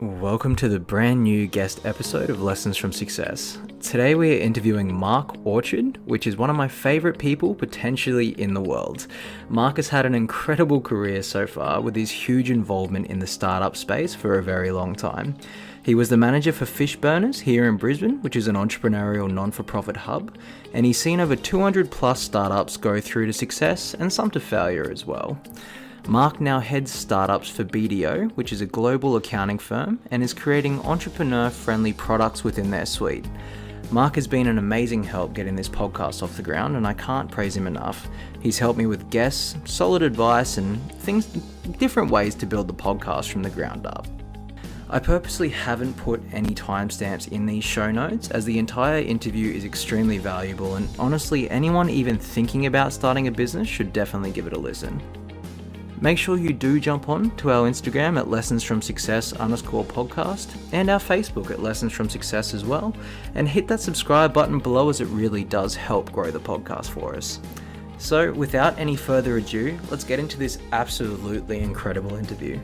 Welcome to the brand new guest episode of Lessons from Success. Today we are interviewing Marc Orchard, which is one of my favourite people potentially in the world. Marc has had an incredible career so far with his huge involvement in the startup space for a very long time. He was the manager for Fishburners here in Brisbane, which is an entrepreneurial non-for-profit hub, and he's seen over 200 plus startups go through to success and some to failure as well. Marc now heads startups for BDO, which is a global accounting firm, and is creating entrepreneur-friendly products within their suite. Marc has been an amazing help getting this podcast off the ground, and I can't praise him enough. He's helped me with guests, solid advice, and different ways to build the podcast from the ground up. I purposely haven't put any timestamps in these show notes, as the entire interview is extremely valuable, and honestly, anyone even thinking about starting a business should definitely give it a listen. Make sure you do jump on to our Instagram at lessonsfromsuccess_podcast and our Facebook at Lessons from Success as well, and hit that subscribe button below, as it really does help grow the podcast for us. So without any further ado, let's get into this absolutely incredible interview.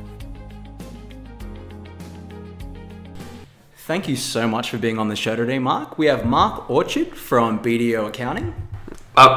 Thank you so much for being on the show today, Marc. We have Marc Orchard from BDO Accounting.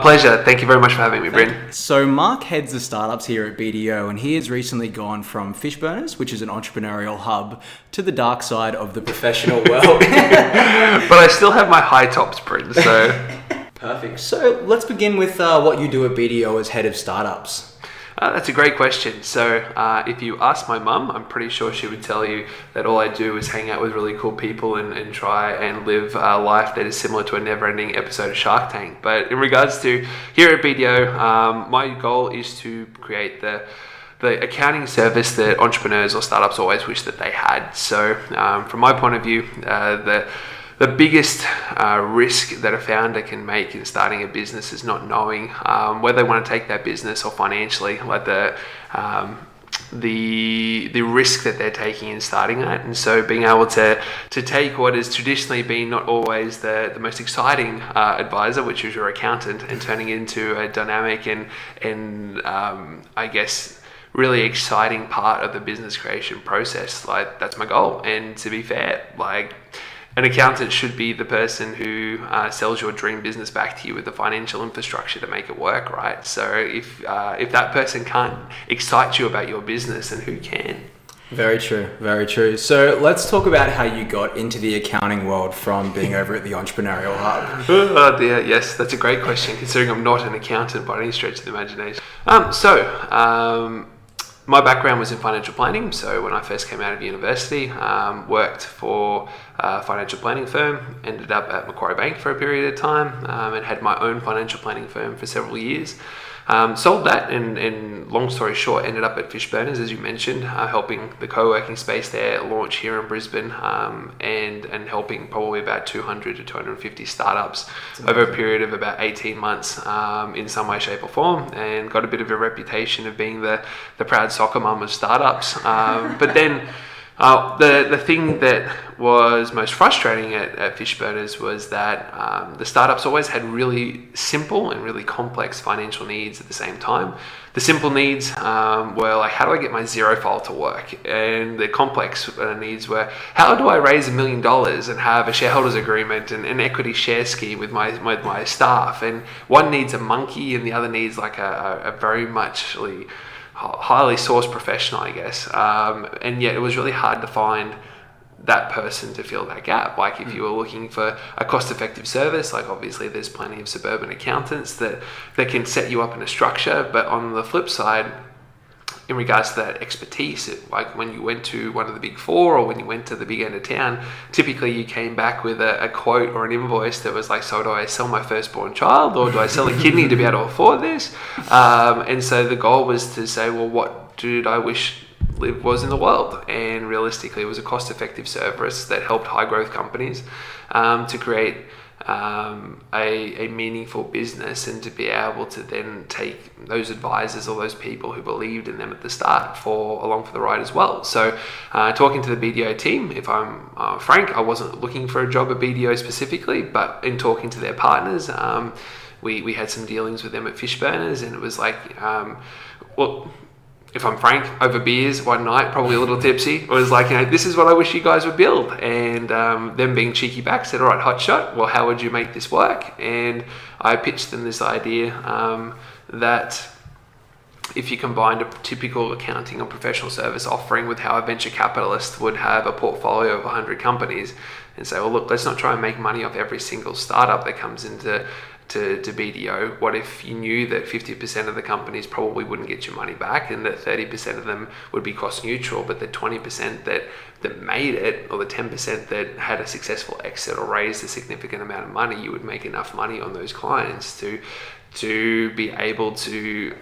Pleasure. Thank you very much for having me, Bryn. So Marc heads the startups here at BDO, and he has recently gone from Fishburners, which is an entrepreneurial hub, to the dark side of the professional world. But I still have my high tops, Bryn, so... Perfect. So let's begin with what you do at BDO as head of startups. That's a great question. So if you ask my mum, I'm pretty sure she would tell you that all I do is hang out with really cool people and try and live a life that is similar to a never-ending episode of Shark Tank. But in regards to here at BDO, my goal is to create the accounting service that entrepreneurs or startups always wish that they had. So from my point of view, the biggest risk that a founder can make in starting a business is not knowing whether they want to take that business or financially, like the risk that they're taking in starting it. And so being able to take what has traditionally been not always the most exciting advisor, which is your accountant, and turning it into a dynamic and I guess really exciting part of the business creation process. Like, that's my goal. And to be fair, like, an accountant should be the person who sells your dream business back to you with the financial infrastructure to make it work, right? So if that person can't excite you about your business, then who can? Very true, very true. So let's talk about how you got into the accounting world from being over at the entrepreneurial hub. Oh dear, yes, that's a great question, considering I'm not an accountant by any stretch of the imagination. My background was in financial planning, so when I first came out of university, worked for a financial planning firm, ended up at Macquarie Bank for a period of time, and had my own financial planning firm for several years. Sold that, and long story short, ended up at Fishburners, as you mentioned, helping the co-working space there launch here in Brisbane, and helping probably about 200 to 250 startups over a period of about 18 months in some way, shape or form, and got a bit of a reputation of being the proud soccer mum of startups. But then the thing that was most frustrating at Fishburners was that the startups always had really simple and really complex financial needs at the same time. The simple needs were like, how do I get my zero file to work? And the complex needs were, how do I raise $1 million and have a shareholders agreement and an equity share scheme with my staff? And one needs a monkey and the other needs like a very much highly sourced professional, I guess. And yet it was really hard to find that person to fill that gap. Like, if you were looking for a cost-effective service, like obviously there's plenty of suburban accountants that can set you up in a structure. But on the flip side, in regards to that expertise, like when you went to one of the big four or when you went to the big end of town, typically you came back with a quote or an invoice that was like, so do I sell my firstborn child or do I sell a kidney to be able to afford this? And so the goal was to say, well, what did I wish Live was in the world? And realistically, it was a cost-effective service that helped high-growth companies to create a meaningful business, and to be able to then take those advisors or those people who believed in them at the start along for the ride as well. So talking to the BDO team, if I'm frank, I wasn't looking for a job at BDO specifically, but in talking to their partners, we had some dealings with them at Fishburners, and it was like, if I'm frank, over beers one night, probably a little tipsy, was like, this is what I wish you guys would build. And them being cheeky back said, all right, hot shot, well, how would you make this work? And I pitched them this idea that if you combined a typical accounting or professional service offering with how a venture capitalist would have a portfolio of 100 companies and say, well, look, let's not try and make money off every single startup that comes into BDO. What if you knew that 50% of the companies probably wouldn't get your money back, and that 30% of them would be cost neutral, but the 20% that made it, or the 10% that had a successful exit or raised a significant amount of money, you would make enough money on those clients to be able to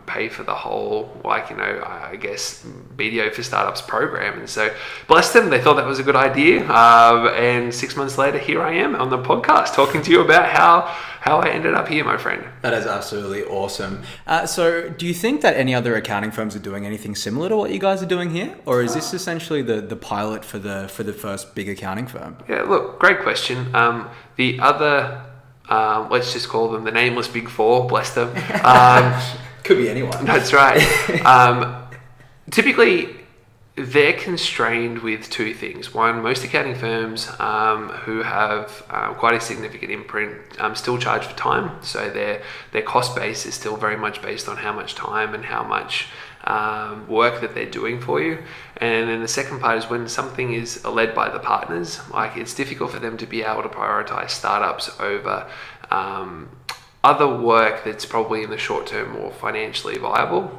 pay for the whole, I guess, BDO for Startups program. And so, bless them, they thought that was a good idea. And 6 months later, here I am on the podcast talking to you about how I ended up here, my friend. That is absolutely awesome. So do you think that any other accounting firms are doing anything similar to what you guys are doing here? Or is this essentially the pilot for the first big accounting firm? Yeah, look, great question. The other... let's just call them the nameless big four, bless them. Could be anyone. That's right. Typically, they're constrained with two things. One, most accounting firms who have quite a significant imprint still charge for time. So their cost base is still very much based on how much time and how much work that they're doing for you. And then the second part is when something is led by the partners, like it's difficult for them to be able to prioritize startups over other work that's probably in the short term more financially viable.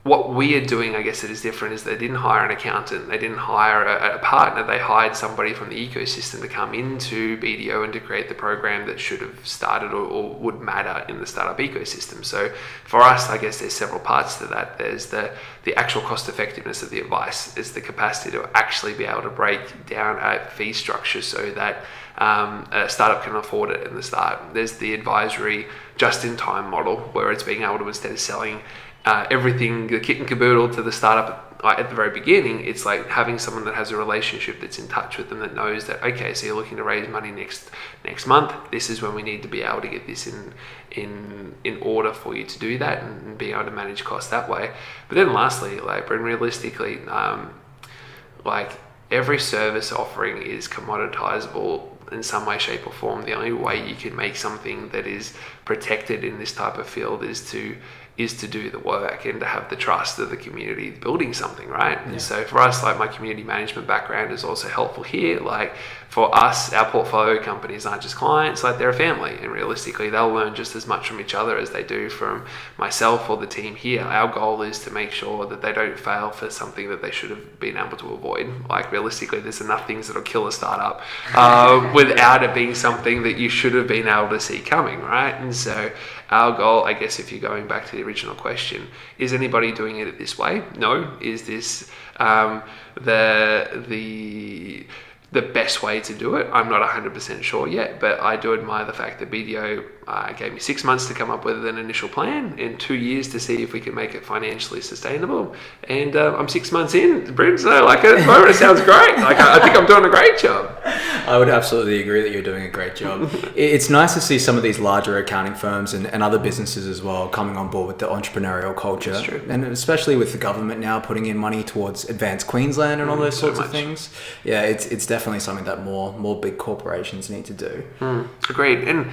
What we are doing, I guess, that is different is they didn't hire an accountant, they didn't hire a partner, they hired somebody from the ecosystem to come into BDO and to create the program that should have started or would matter in the startup ecosystem. So for us, I guess there's several parts to that. There's the actual cost effectiveness of the advice. There's the capacity to actually be able to break down a fee structure so that a startup can afford it in the start. There's the advisory just-in-time model where it's being able to, instead of selling everything, the kit and caboodle to the startup at the very beginning, it's like having someone that has a relationship that's in touch with them, that knows that, okay, so you're looking to raise money next month, this is when we need to be able to get this in order for you to do that, and being able to manage costs that way. But then lastly, realistically, every service offering is commoditizable in some way, shape or form. The only way you can make something that is protected in this type of field is to do the work and to have the trust of the community building something, right? Yeah. And so for us, my community management background is also helpful here. For us, our portfolio companies aren't just clients, they're a family, and realistically they'll learn just as much from each other as they do from myself or the team here. Our goal is to make sure that they don't fail for something that they should have been able to avoid. Realistically, there's enough things that'll kill a startup without it being something that you should have been able to see coming, right? And so our goal, I guess, if you're going back to the original question, is anybody doing it this way? No. Is this the best way to do it? I'm not 100% sure yet, but I do admire the fact that BDO gave me 6 months to come up with an initial plan and 2 years to see if we can make it financially sustainable. And I'm 6 months in, Bryn, so at the moment it sounds great. I think I'm doing a great job. I would absolutely agree that you're doing a great job. It's nice to see some of these larger accounting firms and other businesses as well coming on board with the entrepreneurial culture. That's true. And especially with the government now putting in money towards Advanced Queensland and all those sorts of things. Yeah, it's definitely something that more big corporations need to do. Agreed.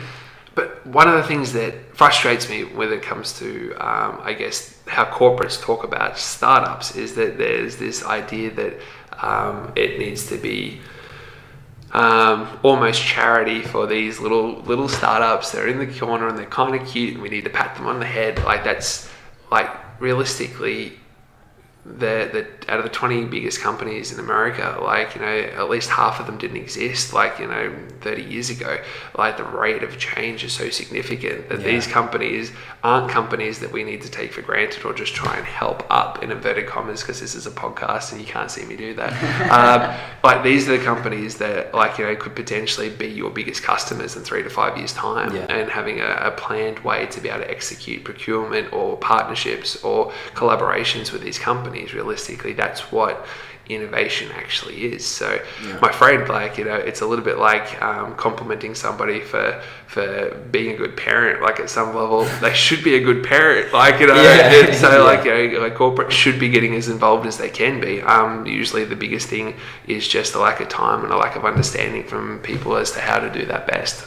But one of the things that frustrates me when it comes to, I guess, how corporates talk about startups is that there's this idea that it needs to be almost charity for these little startups. They're in the corner and they're kind of cute and we need to pat them on the head. That's realistically, out of the 20 biggest companies in America, at least half of them didn't exist 30 years ago. The rate of change is so significant that these companies aren't companies that we need to take for granted or just try and help up, in inverted commas, because this is a podcast and you can't see me do that. These are the companies that could potentially be your biggest customers in 3 to 5 years time, and having a planned way to be able to execute procurement or partnerships or collaborations with these companies companies. Realistically, that's what innovation actually is. So my friend, like, you know, it's a little bit like complimenting somebody for being a good parent. Like, at some level they should be a good parent, like, you know. And so like, you know, like, corporate should be getting as involved as they can be. Usually the biggest thing is just a lack of time and a lack of understanding from people as to how to do that best.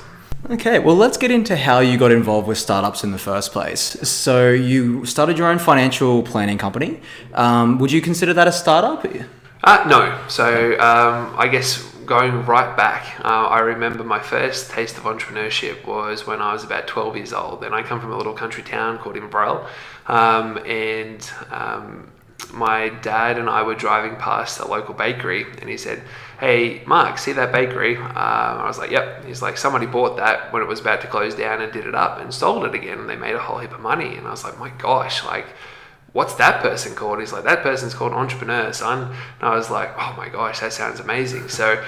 Okay, well, let's get into how you got involved with startups in the first place. So you started your own financial planning company. Would you consider that a startup? No. So I guess going right back, I remember my first taste of entrepreneurship was when I was about 12 years old. And I come from a little country town called Inverell. My dad and I were driving past a local bakery, and he said, "Hey, Mark, see that bakery?" I was like, "Yep." He's like, "Somebody bought that when it was about to close down and did it up and sold it again, and they made a whole heap of money." And I was like, "My gosh, like, what's that person called?" He's like, "That person's called Entrepreneur, son." And I was like, "Oh my gosh, that sounds amazing." So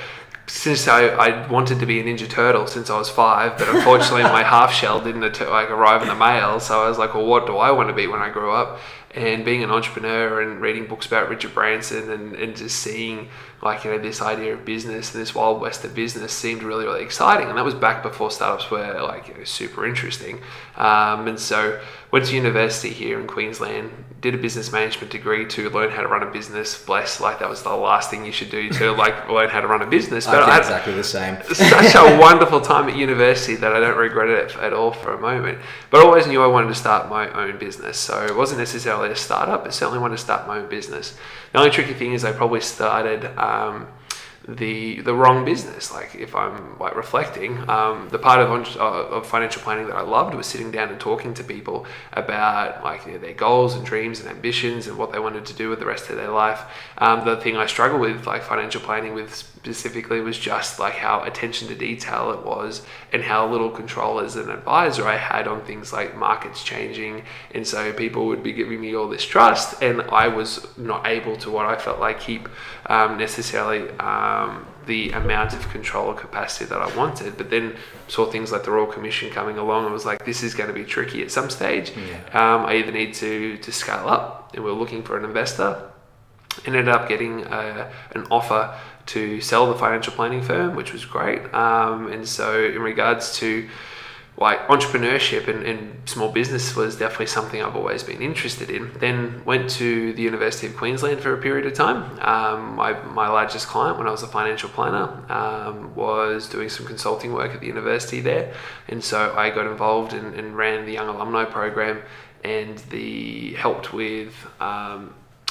since I wanted to be a Ninja Turtle since I was 5, but unfortunately my half shell didn't arrive in the mail. So I was like, well, what do I want to be when I grow up? And being an entrepreneur and reading books about Richard Branson and just seeing, like, you know, this idea of business and this wild west of business seemed really, really exciting. And that was back before startups were, like, you know, super interesting. And so went to university here in Queensland, did a business management degree to learn how to run a business. Bless, like, that was the last thing you should do to, like, learn how to run a business. But I did exactly the same. Such a wonderful time at university that I don't regret it at all for a moment. But I always knew I wanted to start my own business. So it wasn't necessarily a startup, but certainly wanted to start my own business. The only tricky thing is I probably started the wrong business. Like, if I'm, like, reflecting, the part of financial planning that I loved was sitting down and talking to people about, like, you know, their goals and dreams and ambitions and what they wanted to do with the rest of their life. The thing I struggle with, like, financial planning with specifically, was just, like, how attention to detail it was and how little control as an advisor I had on things like markets changing. And so people would be giving me all this trust, and I was not able to, what I felt like, keep necessarily the amount of control or capacity that I wanted. But then saw things like the Royal Commission coming along and was like, this is going to be tricky at some stage. I either need to scale up, and we're looking for an investor. And ended up getting an offer to sell the financial planning firm, which was great. And so in regards to, like, entrepreneurship and small business was definitely something I've always been interested in. Then went to the University of Queensland for a period of time. My largest client when I was a financial planner was doing some consulting work at the university there. And so I got involved and ran the Young Alumni Program and helped with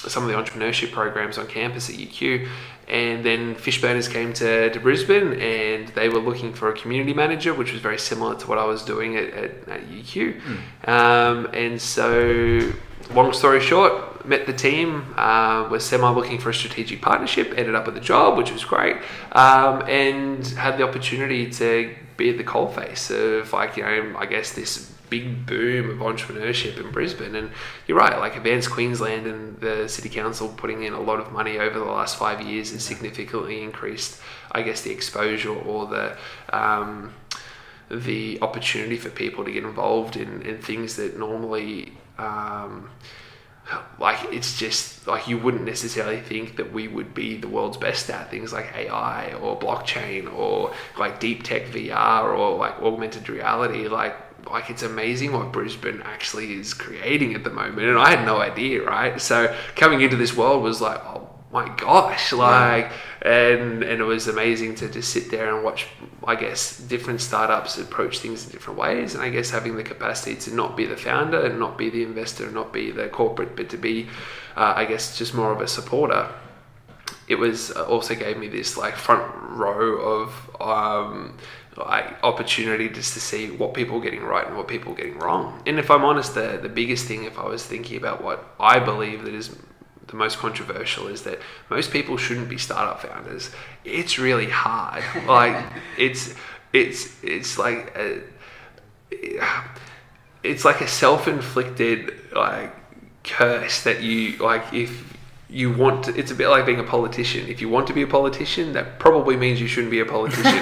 some of the entrepreneurship programs on campus at UQ. And then Fishburners came to Brisbane, and they were looking for a community manager, which was very similar to what I was doing at UQ. And so, long story short, met the team, was semi-looking for a strategic partnership, ended up with a job, which was great, and had the opportunity to be at the coalface of, like, you know, I guess this big boom of entrepreneurship in Brisbane. And you're right, like, Advanced Queensland and the City Council putting in a lot of money over the last 5 years has significantly increased, I guess, the exposure or the opportunity for people to get involved in things that normally, like, it's just, like, you wouldn't necessarily think that we would be the world's best at things like AI or blockchain or, like, deep tech VR or, like, augmented reality. Like, it's amazing what Brisbane actually is creating at the moment, and I had no idea, right? So coming into this world was like, oh my gosh, like, and it was amazing to just sit there and watch, I guess, different startups approach things in different ways. And I guess having the capacity to not be the founder and not be the investor and not be the corporate, but to be, I guess, just more of a supporter. It was also gave me this, like, front row of like, opportunity just to see what people are getting right and what people are getting wrong. And if I'm honest, the biggest thing, if I was thinking about what I believe that is the most controversial, is that most people shouldn't be startup founders. It's really hard. Like, it's like it's like a self-inflicted, like, curse that you, like, if it's a bit like being a politician. If you want to be a politician, that probably means you shouldn't be a politician.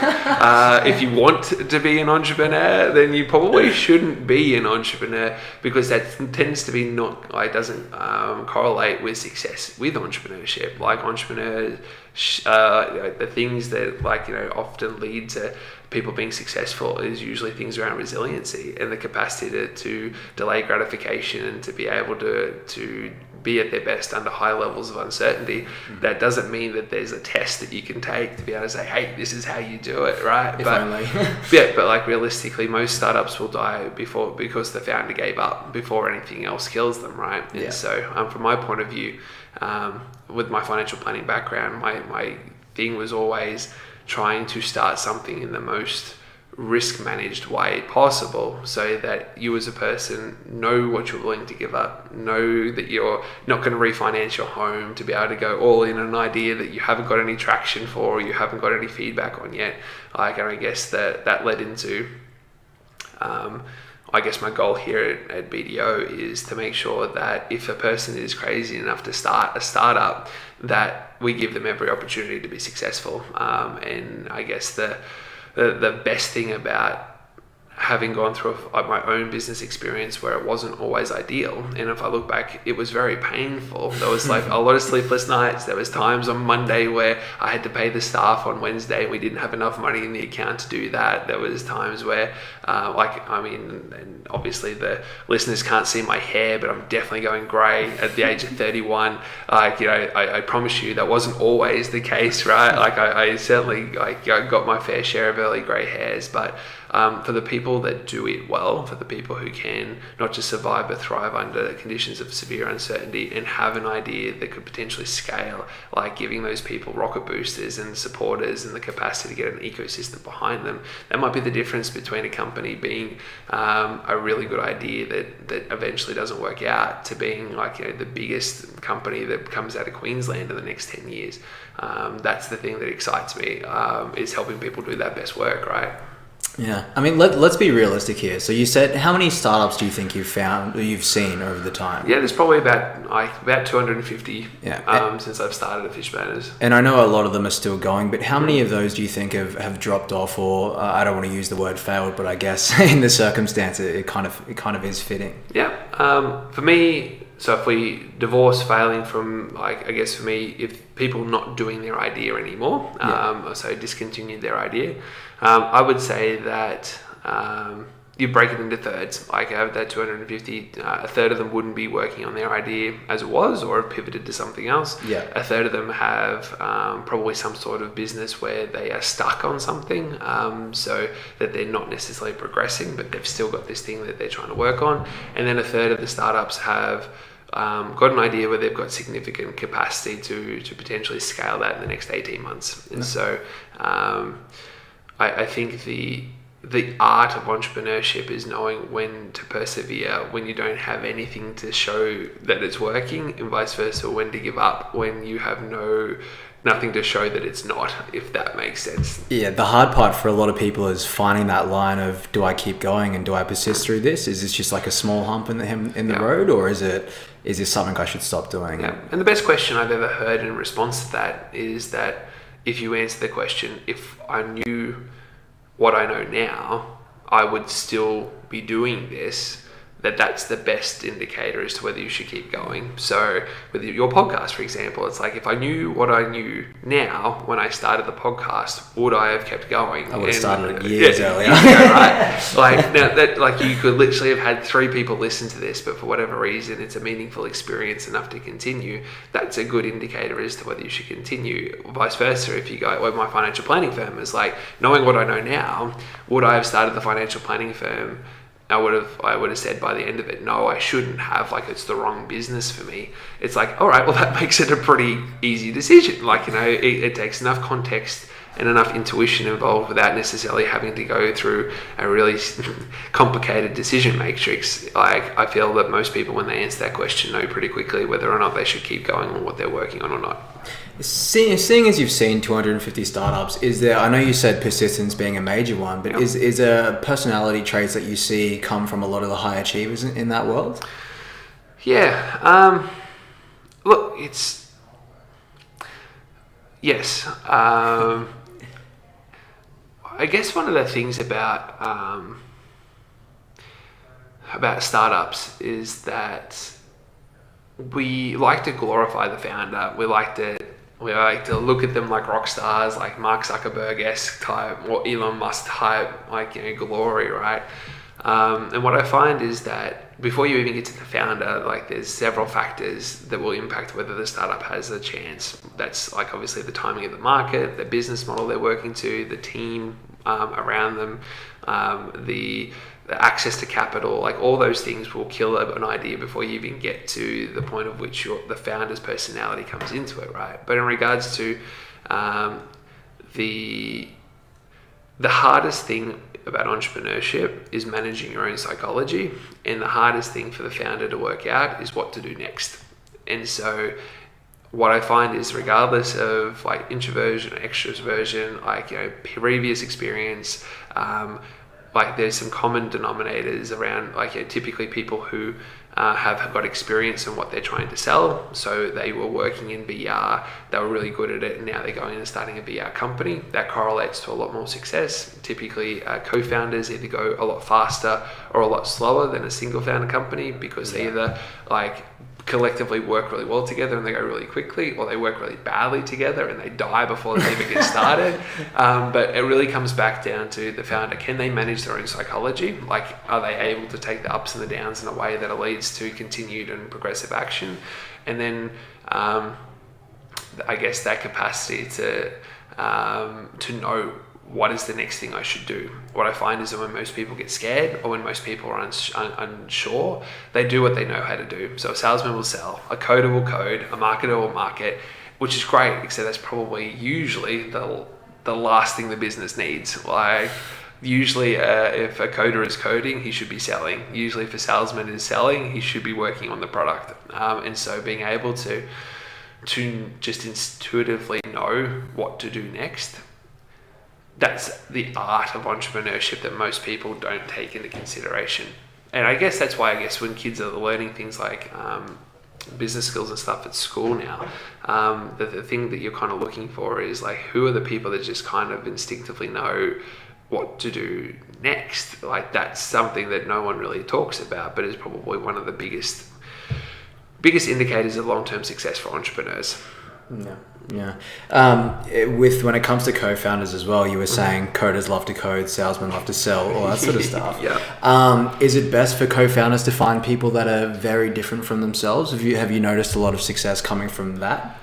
If you want to be an entrepreneur, then you probably shouldn't be an entrepreneur, because that tends to be doesn't correlate with success with entrepreneurship. Like entrepreneurs, the things that often lead to people being successful is usually things around resiliency and the capacity to delay gratification and to be able to be at their best under high levels of uncertainty. That doesn't mean that there's a test that you can take to be able to say, hey, this is how you do it, right? If only. But realistically, most startups will die because the founder gave up before anything else kills them, right? Yeah. And so from my point of view, with my financial planning background, my thing was always trying to start something in the most risk managed way possible, so that you as a person know what you're willing to give up, know that you're not going to refinance your home to be able to go all in on an idea that you haven't got any traction for, or you haven't got any feedback on yet. And I guess that led into my goal here at BDO is to make sure that if a person is crazy enough to start a startup, that we give them every opportunity to be successful. And I guess the best thing about having gone through my own business experience where it wasn't always ideal, and if I look back, it was very painful. There was a lot of sleepless nights. There was times on Monday where I had to pay the staff on Wednesday and we didn't have enough money in the account to do that. There was times where and obviously the listeners can't see my hair, but I'm definitely going grey at the age of 31. I promise you that wasn't always the case, right? I certainly got my fair share of early grey hairs, but for the people that do it well, for the people who can not just survive but thrive under conditions of severe uncertainty and have an idea that could potentially scale, like giving those people rocket boosters and supporters and the capacity to get an ecosystem behind them, that might be the difference between a company being a really good idea that eventually doesn't work out to being the biggest company that comes out of Queensland in the next 10 years. That's the thing that excites me, is helping people do that best work, right? Yeah, I mean, let's be realistic here. So you said, how many startups do you think you've seen over the time? Yeah, there's probably about 250 since I've started at Fishburners. And I know a lot of them are still going, but how many of those do you think have dropped off, or I don't want to use the word failed, but I guess in the circumstance it kind of is fitting. Yeah, for me. So if we divorce failing from, I guess for me, if people not doing their idea anymore, so discontinued their idea, I would say that you break it into thirds. Out of that 250, a third of them wouldn't be working on their idea as it was, or have pivoted to something else. Yeah. A third of them have probably some sort of business where they are stuck on something, so that they're not necessarily progressing, but they've still got this thing that they're trying to work on. And then a third of the startups have got an idea where they've got significant capacity to potentially scale that in the next 18 months. And so I think the art of entrepreneurship is knowing when to persevere when you don't have anything to show that it's working, and vice versa, when to give up when you have nothing to show that it's not, if that makes sense. Yeah, the hard part for a lot of people is finding that line of, do I keep going and do I persist through this? Is this just like a small hump in the road, or is this something I should stop doing? Yeah, and the best question I've ever heard in response to that is that if you answer the question, if I knew what I know now, I would still be doing this, that's the best indicator as to whether you should keep going. So with your podcast, for example, it's like, if I knew what I knew now when I started the podcast, would I have kept going? I would have started years earlier. Right? You could literally have had 3 people listen to this, but for whatever reason, it's a meaningful experience enough to continue. That's a good indicator as to whether you should continue. Vice versa, if you go, well, my financial planning firm is like, knowing what I know now, would I have started the financial planning firm? I would have said by the end of it, no, I shouldn't have. It's the wrong business for me. It's like, all right, well, that makes it a pretty easy decision. It takes enough context and enough intuition involved without necessarily having to go through a really complicated decision matrix. I feel that most people, when they answer that question, know pretty quickly whether or not they should keep going on what they're working on or not. Seeing as you've seen 250 startups, is there, I know you said persistence being a major one, but is there personality traits that you see come from a lot of the high achievers in that world? Yeah. Look, Yes. I guess one of the things about startups is that we like to glorify the founder. We like to look at them like rock stars, like Mark Zuckerberg-esque type or Elon Musk type, like, glory, right? And what I find is that before you even get to the founder, like, there's several factors that will impact whether the startup has a chance. That's like obviously the timing of the market, the business model they're working to, the team around them, the access to capital. Like, all those things will kill an idea before you even get to the point of which the founder's personality comes into it, right? But in regards to the hardest thing about entrepreneurship is managing your own psychology, and the hardest thing for the founder to work out is what to do next. And so what I find is, regardless of like introversion or extroversion, like, previous experience, like, there's some common denominators around, like, typically people who have got experience in what they're trying to sell. So they were working in VR, they were really good at it, and now they're going and starting a VR company. That correlates to a lot more success. Typically, co-founders either go a lot faster or a lot slower than a single founder company, because they either like collectively work really well together and they go really quickly, or they work really badly together and they die before they even get started. But it really comes back down to the founder. Can they manage their own psychology? Like, are they able to take the ups and the downs in a way that leads to continued and progressive action? And then I guess that capacity to know what is the next thing I should do. What I find is that when most people get scared, or when most people are unsure, they do what they know how to do. So a salesman will sell, a coder will code, a marketer will market, which is great, except that's probably usually the last thing the business needs. Like, usually if a coder is coding, he should be selling. Usually if a salesman is selling, he should be working on the product. And so being able to just intuitively know what to do next, that's the art of entrepreneurship that most people don't take into consideration. And I guess that's why, when kids are learning things like business skills and stuff at school now, the thing that you're kind of looking for is, like, who are the people that just kind of instinctively know what to do next? Like, that's something that no one really talks about, but is probably one of the biggest indicators of long-term success for entrepreneurs. Yeah. With when it comes to co-founders as well, you were saying coders love to code, salesmen love to sell, all that sort of stuff. Yeah. Is it best for co-founders to find people that are very different from themselves? Have you noticed a lot of success coming from that?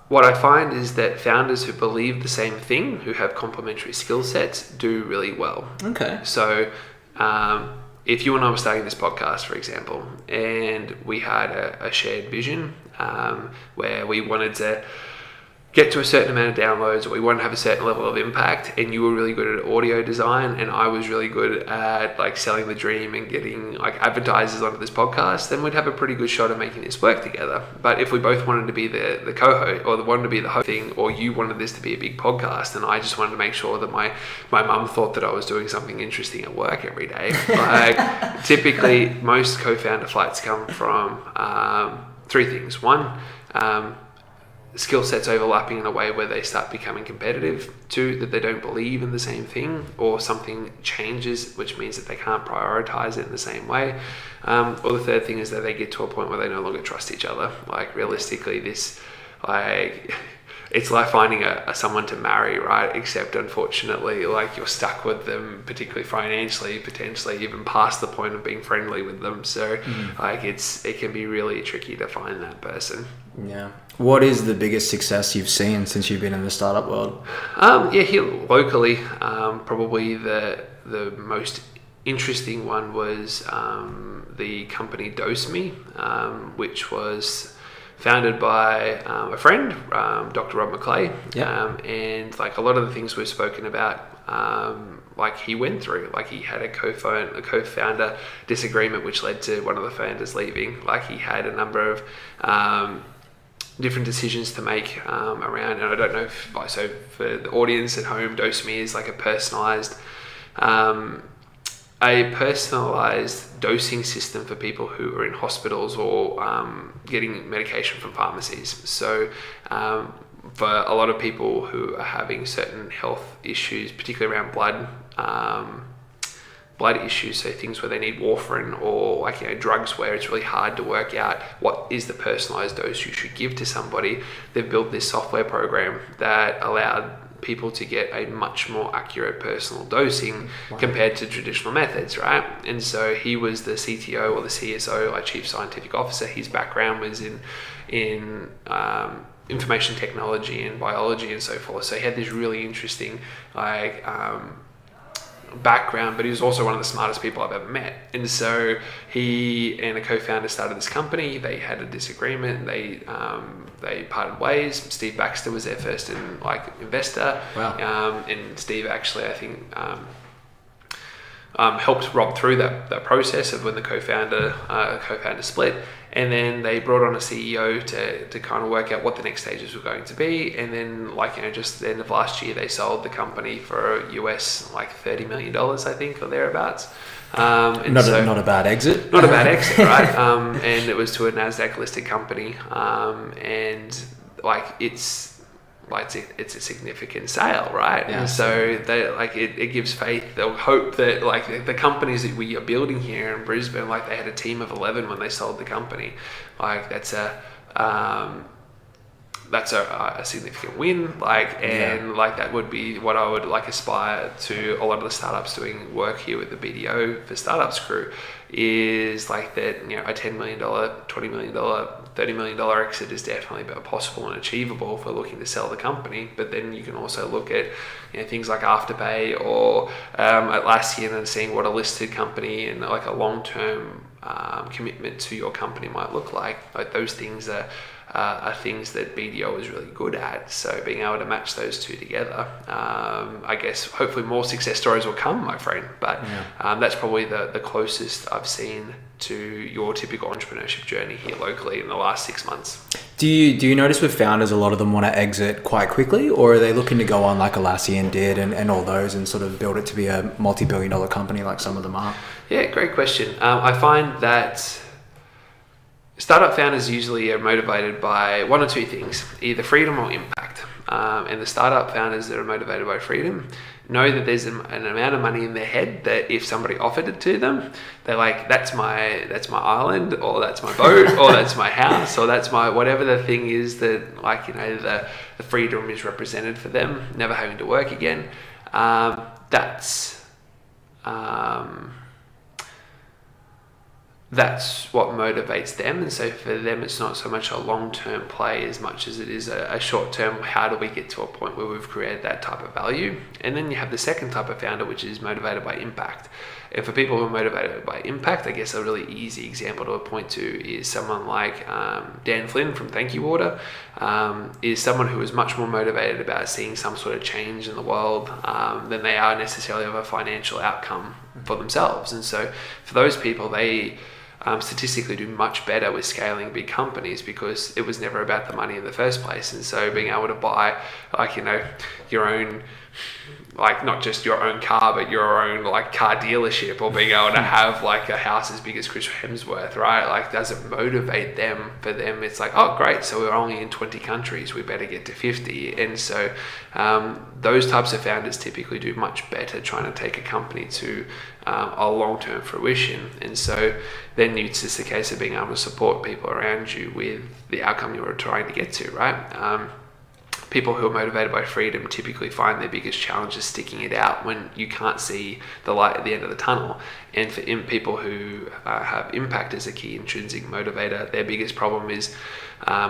What I find is that founders who believe the same thing, who have complementary skill sets, do really well. Okay. So if you and I were starting this podcast, for example, and we had a shared vision where we wanted to get to a certain amount of downloads, or we wanted to have a certain level of impact, and you were really good at audio design and I was really good at like selling the dream and getting like advertisers onto this podcast, then we'd have a pretty good shot at making this work together. But if we both wanted to be the co-host, or wanted to be the host thing, or you wanted this to be a big podcast and I just wanted to make sure that my mum thought that I was doing something interesting at work every day, like typically most co-founder fights come from three things. One, skill sets overlapping in a way where they start becoming competitive. Two, that they don't believe in the same thing, or something changes, which means that they can't prioritize it in the same way. Or the third thing is that they get to a point where they no longer trust each other. Like, realistically, it's like finding someone to marry, right? Except unfortunately, like, you're stuck with them, particularly financially, potentially even past the point of being friendly with them. So it can be really tricky to find that person. Yeah. What is the biggest success you've seen since you've been in the startup world? Here locally, probably the most interesting one was the company Dose Me, which was founded by a friend, Dr. Rob McClay. Yep. And like a lot of the things we've spoken about, like he went through, like he had a co-founder disagreement which led to one of the founders leaving. Like he had a number of different decisions to make around, and I don't know if, so for the audience at home, Dose Me is like a personalized dosing system for people who are in hospitals or getting medication from pharmacies. So for a lot of people who are having certain health issues, particularly around blood issues, so things where they need warfarin or like, you know, drugs where it's really hard to work out what is the personalized dose you should give to somebody, they've built this software program that allowed people to get a much more accurate personal dosing compared to traditional methods, right? And so he was the CTO or the CSO, like Chief Scientific Officer. His background was in information technology and biology and so forth. So he had this really interesting background, but he was also one of the smartest people I've ever met. And so he and a co-founder started this company. They had a disagreement. They parted ways. Steve Baxter was their first investor. Wow. And Steve actually, I think, helped Rob through that process of when the co-founder split. And then they brought on a CEO to kind of work out what the next stages were going to be. And then, just the end of last year, they sold the company for US $30 million, I think, or thereabouts. Not a bad exit. Not a bad exit, right? And it was to a NASDAQ listed company. It's a significant sale, right? Yeah, and so they it gives faith. They'll hope that the companies that we are building here in Brisbane, they had a team of 11 when they sold the company. That's a significant win. That would be what I would aspire to a lot of the startups doing work here with the BDO for Startups crew is that, a $10 million, $20 million, $30 million exit is definitely possible and achievable if we're looking to sell the company. But then you can also look at things like Afterpay or Atlassian and seeing what a listed company and a long-term commitment to your company might look like. Those things are things that BDO is really good at. So being able to match those two together, I guess hopefully more success stories will come, my friend. But that's probably the closest I've seen to your typical entrepreneurship journey here locally in the last 6 months. Do you notice with founders, a lot of them want to exit quite quickly, or are they looking to go on like Atlassian did and all those and sort of build it to be a multi-billion-dollar company like some of them are? Yeah, great question. I find that startup founders usually are motivated by one or two things, either freedom or impact. And the startup founders that are motivated by freedom know that there's an amount of money in their head that if somebody offered it to them, they're like, that's my island, or that's my boat, or that's my house, or that's my whatever the thing is that the freedom is represented for them, never having to work again. That's what motivates them. And so for them, it's not so much a long-term play as much as it is a short-term, how do we get to a point where we've created that type of value? And then you have the second type of founder, which is motivated by impact. And for people who are motivated by impact, I guess a really easy example to point to is someone like Dan Flynn from Thank You Water, is someone who is much more motivated about seeing some sort of change in the world than they are necessarily of a financial outcome for themselves. And so for those people, they statistically do much better with scaling big companies because it was never about the money in the first place. And so being able to buy your own, not just your own car, but your own car dealership, or being able to have a house as big as Chris Hemsworth, right? Doesn't motivate them. For them, it's oh great, so we're only in 20 countries, we better get to 50. And so those types of founders typically do much better trying to take a company to a long-term fruition. And so then it's just a case of being able to support people around you with the outcome you're trying to get to, right? People who are motivated by freedom typically find their biggest challenge is sticking it out when you can't see the light at the end of the tunnel. And for people who have impact as a key intrinsic motivator, their biggest problem is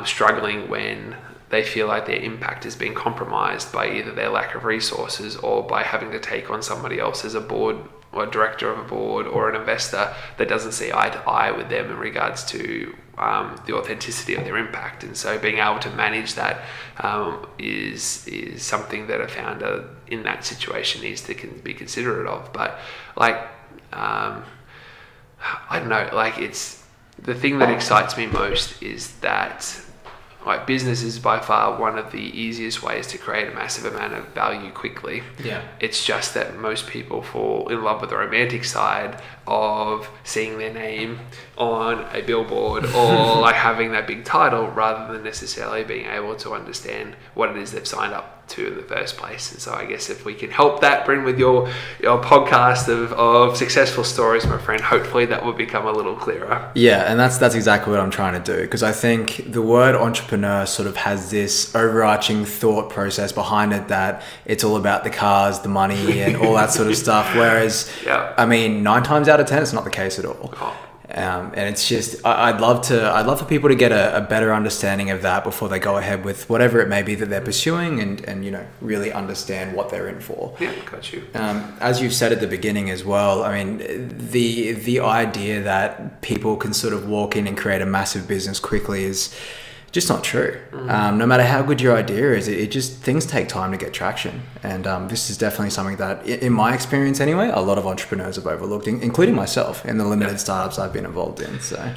struggling when they feel like their impact is being compromised by either their lack of resources or by having to take on somebody else as a board or a director of a board or an investor that doesn't see eye to eye with them in regards to the authenticity of their impact. And so being able to manage that is something that a founder in that situation needs to be considerate of. But I don't know, it's the thing that excites me most is that business is by far one of the easiest ways to create a massive amount of value quickly. Yeah. It's just that most people fall in love with the romantic side of seeing their name on a billboard or like having that big title, rather than necessarily being able to understand what it is they've signed up to in the first place. And so I guess if we can help that, Bryn, with your podcast of successful stories, my friend, hopefully that will become a little clearer. Yeah, and that's exactly what I'm trying to do, because I think the word entrepreneur sort of has this overarching thought process behind it that it's all about the cars, the money, and all that sort of stuff. Whereas, I mean, 9 times out of 10, it's not the case at all. And it's just, I'd love for people to get a better understanding of that before they go ahead with whatever it may be that they're pursuing, and you know, really understand what they're in for. Yeah, got you. As you've said at the beginning as well, I mean, the idea that people can sort of walk in and create a massive business quickly is just not true. No matter how good your idea is, it just, things take time to get traction. And this is definitely something that, in my experience anyway, a lot of entrepreneurs have overlooked, including myself, in the limited startups I've been involved in. So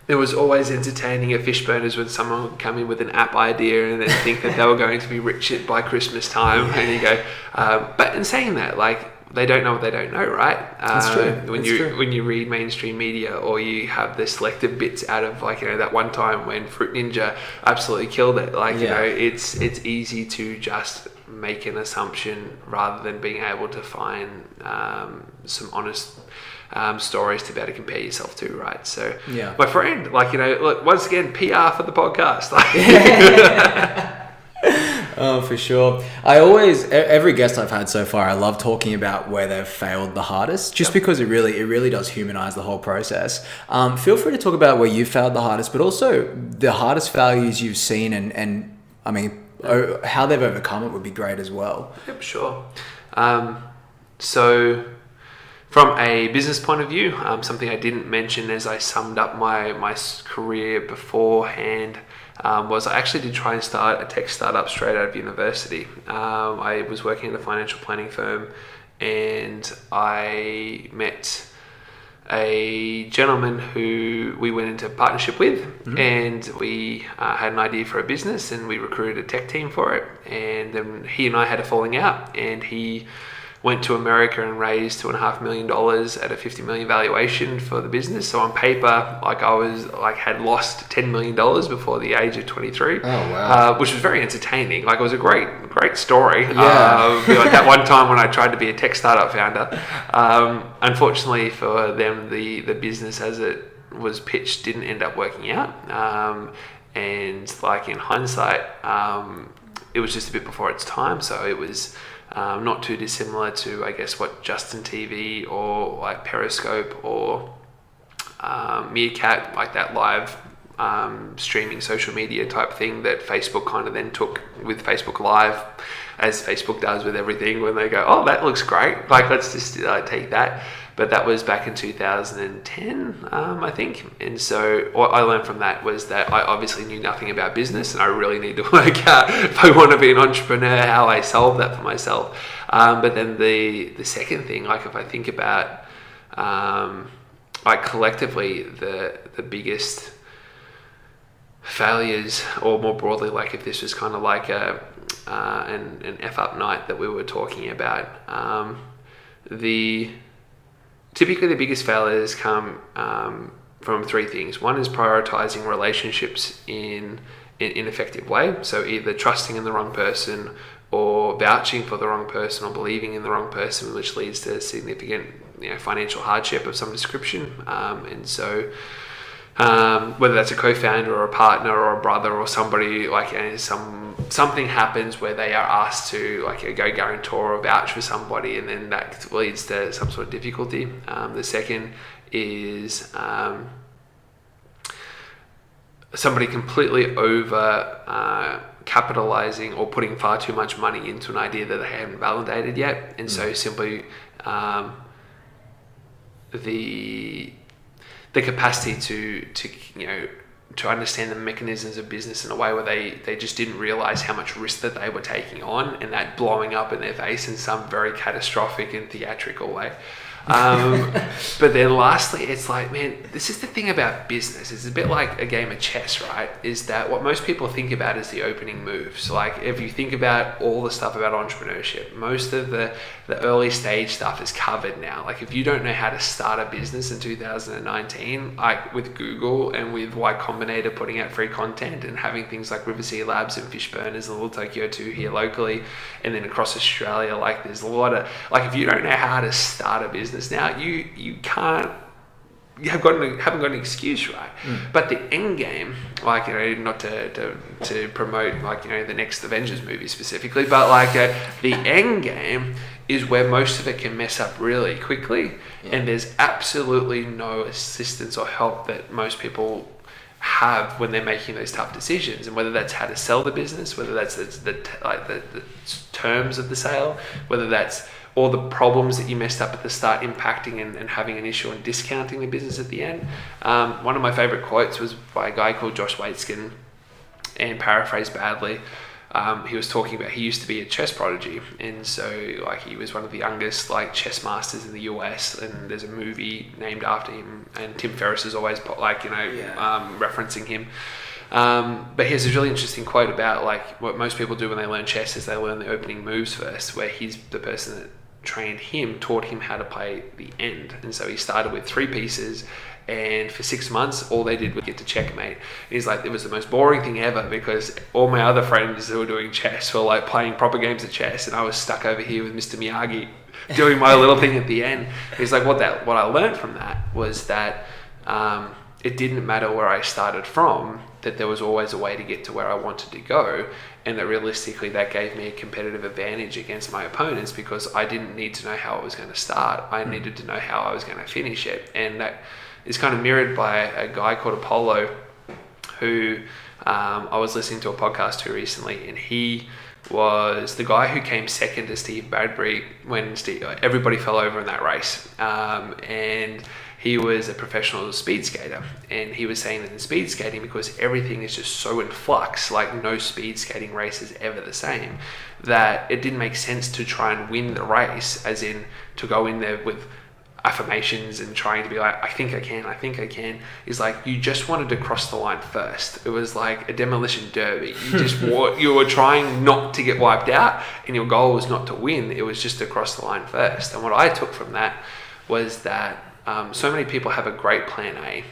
it was always entertaining at Fishburners when someone would come in with an app idea and then think that they were going to be rich by Christmas time. And you go, but in saying that, like, they don't know what they don't know, right? That's true. When you read mainstream media, or you have the selective bits out of, like, you know, that one time when Fruit Ninja absolutely killed it. Like, you know, it's easy to just make an assumption rather than being able to find some honest stories to be able to compare yourself to, right? So, my friend, like, you know, look, once again, PR for the podcast. Oh, for sure. I always, every guest I've had so far, I love talking about where they've failed the hardest, just because it really does humanize the whole process. Feel free to talk about where you failed the hardest, but also the hardest failures you've seen, and I mean, how they've overcome it would be great as well. Yep, sure. So from a business point of view, something I didn't mention as I summed up my career beforehand, was I actually did try and start a tech startup straight out of university. I was working at a financial planning firm, and I met a gentleman who we went into partnership with, and we had an idea for a business, and we recruited a tech team for it. And then he and I had a falling out, and he went to America and raised $2.5 million at a $50 million valuation for the business. So on paper, like, I was had lost $10 million before the age of 23. Oh, wow. Which was very entertaining. Like, it was a great story. Yeah. Like that one time when I tried to be a tech startup founder. Unfortunately for them, the business as it was pitched didn't end up working out. And like, in hindsight, it was just a bit before its time. So it was not too dissimilar to, I guess, what Justin TV or like Periscope or Meerkat, like that live streaming social media type thing that Facebook kind of then took with Facebook Live, as Facebook does with everything, when they go, oh, that looks great, like, let's just take that. But that was back in 2010, I think. And so what I learned from that was that I obviously knew nothing about business, and I really need to work out, if I want to be an entrepreneur, how I solve that for myself. But then the second thing, like, if I think about, like, collectively, the biggest failures, or more broadly, like, if this was kind of like an F up night that we were talking about, typically the biggest failures come from 3 things. One is prioritizing relationships in an ineffective way. So either trusting in the wrong person, or vouching for the wrong person, or believing in the wrong person, which leads to significant, you know, financial hardship of some description. And so whether that's a co-founder or a partner or a brother or somebody, like, and something happens where they are asked to, like, go guarantor or vouch for somebody, and then that leads to some sort of difficulty. The second is somebody completely over capitalizing or putting far too much money into an idea that they haven't validated yet, and so simply the capacity to you know, to understand the mechanisms of business in a way where they just didn't realize how much risk that they were taking on, and that blowing up in their face in some very catastrophic and theatrical way. But then lastly, it's like, man, this is the thing about business. It's a bit like a game of chess, right? Is that what most people think about is the opening move. So like if you think about all the stuff about entrepreneurship, most of the early stage stuff is covered now. Like if you don't know how to start a business in 2019, like with Google and with Y Combinator putting out free content and having things like River Sea Labs and Fishburners and Little Tokyo 2 here locally, and then across Australia, like there's a lot of, like if you don't know how to start a business now, you haven't got an excuse, right? But the end game, like, you know, not to promote, like, you know, the next Avengers movie specifically, but like the end game is where most of it can mess up really quickly, and there's absolutely no assistance or help that most people have when they're making those tough decisions, and whether that's how to sell the business, whether that's the terms of the sale, whether that's all the problems that you messed up at the start impacting and having an issue and discounting the business at the end. One of my favorite quotes was by a guy called Josh Waitzkin, and paraphrased badly, he was talking about, he used to be a chess prodigy, and so like he was one of the youngest like chess masters in the US, and there's a movie named after him, and Tim Ferriss is always like, you know, referencing him. But here's a really interesting quote about like what most people do when they learn chess is they learn the opening moves first, where he's the person that trained him, taught him how to play the end. And so he started with 3 pieces, and for 6 months all they did was get to checkmate. And he's like, it was the most boring thing ever, because all my other friends who were doing chess were like playing proper games of chess, and I was stuck over here with Mr. Miyagi doing my little thing at the end. He's like, what I learned from that was that it didn't matter where I started from, that there was always a way to get to where I wanted to go, and that realistically that gave me a competitive advantage against my opponents, because I didn't need to know how it was going to start. I needed to know how I was going to finish it. And that is kind of mirrored by a guy called Apollo, who I was listening to a podcast to recently, and he was the guy who came second to Steve Bradbury when everybody fell over in that race. And he was a professional speed skater, and he was saying that in speed skating, because everything is just so in flux, like no speed skating race is ever the same, that it didn't make sense to try and win the race, as in to go in there with affirmations and trying to be like, I think I can, is like, you just wanted to cross the line first. It was like a demolition derby. You just you were trying not to get wiped out, and your goal was not to win, it was just to cross the line first. And what I took from that was that so many people have a great plan A,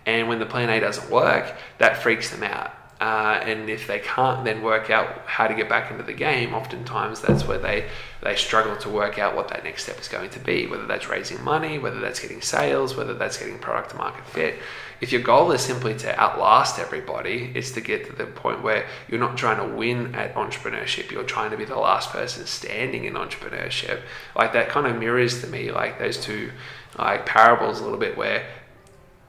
and when the plan A doesn't work, that freaks them out. And if they can't then work out how to get back into the game, oftentimes that's where they struggle to work out what that next step is going to be, whether that's raising money, whether that's getting sales, whether that's getting product to market fit. If your goal is simply to outlast everybody, it's to get to the point where you're not trying to win at entrepreneurship, you're trying to be the last person standing in entrepreneurship. Like that kind of mirrors to me like those two like parables a little bit, where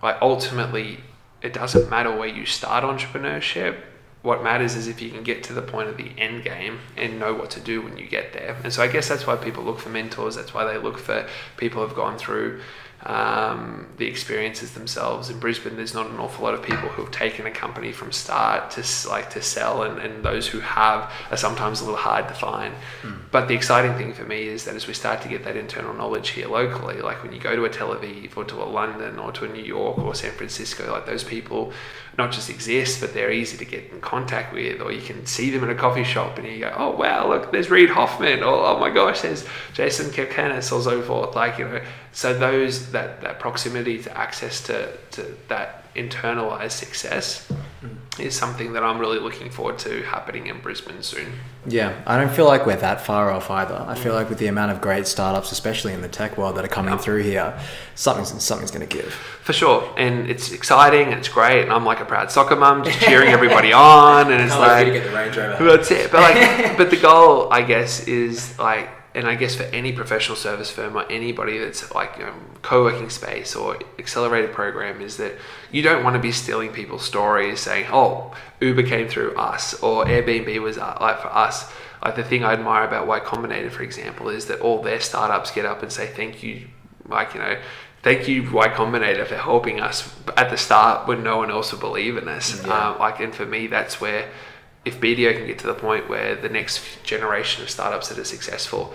like ultimately it doesn't matter where you start entrepreneurship. What matters is if you can get to the point of the end game and know what to do when you get there. And so I guess that's why people look for mentors. That's why they look for people who've gone through the experiences themselves. In Brisbane, there's not an awful lot of people who've taken a company from start to sell, and those who have are sometimes a little hard to find. But the exciting thing for me is that as we start to get that internal knowledge here locally, like when you go to a Tel Aviv or to a London or to a New York or San Francisco, like those people not just exist, but they're easy to get in contact with, or you can see them in a coffee shop and you go, oh wow, look, there's Reid Hoffman, or oh my gosh, there's Jason Kirkcanis, or so forth. Like, you know, so those that proximity to access to that internalized success is something that I'm really looking forward to happening in Brisbane soon. Yeah, I don't feel like we're that far off either. I feel like with the amount of great startups, especially in the tech world, that are coming through here, something's going to give. For sure, and it's exciting, and it's great, and I'm like a proud soccer mum, just cheering everybody on, and it's like, to get the Range Rover. That's it. But like, but the goal, I guess, is like, and I guess for any professional service firm or anybody that's like, you know, co-working space or accelerated program, is that you don't want to be stealing people's stories saying, oh, Uber came through us, or Airbnb was like for us. Like the thing I admire about Y Combinator, for example, is that all their startups get up and say, thank you, like, you know, thank you Y Combinator for helping us at the start when no one else would believe in us. Like, and for me, that's where, if BDO can get to the point where the next generation of startups that are successful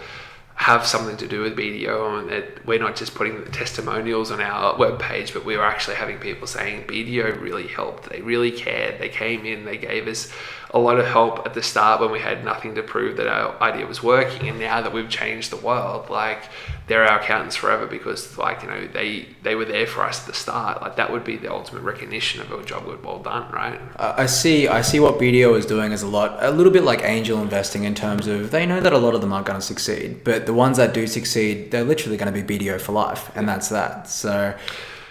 have something to do with BDO, and that we're not just putting the testimonials on our webpage, but we were actually having people saying BDO really helped. They really cared. They came in, they gave us a lot of help at the start when we had nothing to prove that our idea was working. And now that we've changed the world, like, they're our accountants forever, because, like, you know, they were there for us at the start. Like, that would be the ultimate recognition of a job well done, right? I see what BDO is doing is a little bit like angel investing, in terms of they know that a lot of them aren't going to succeed, but the ones that do succeed, they're literally going to be BDO for life, and that's that. So.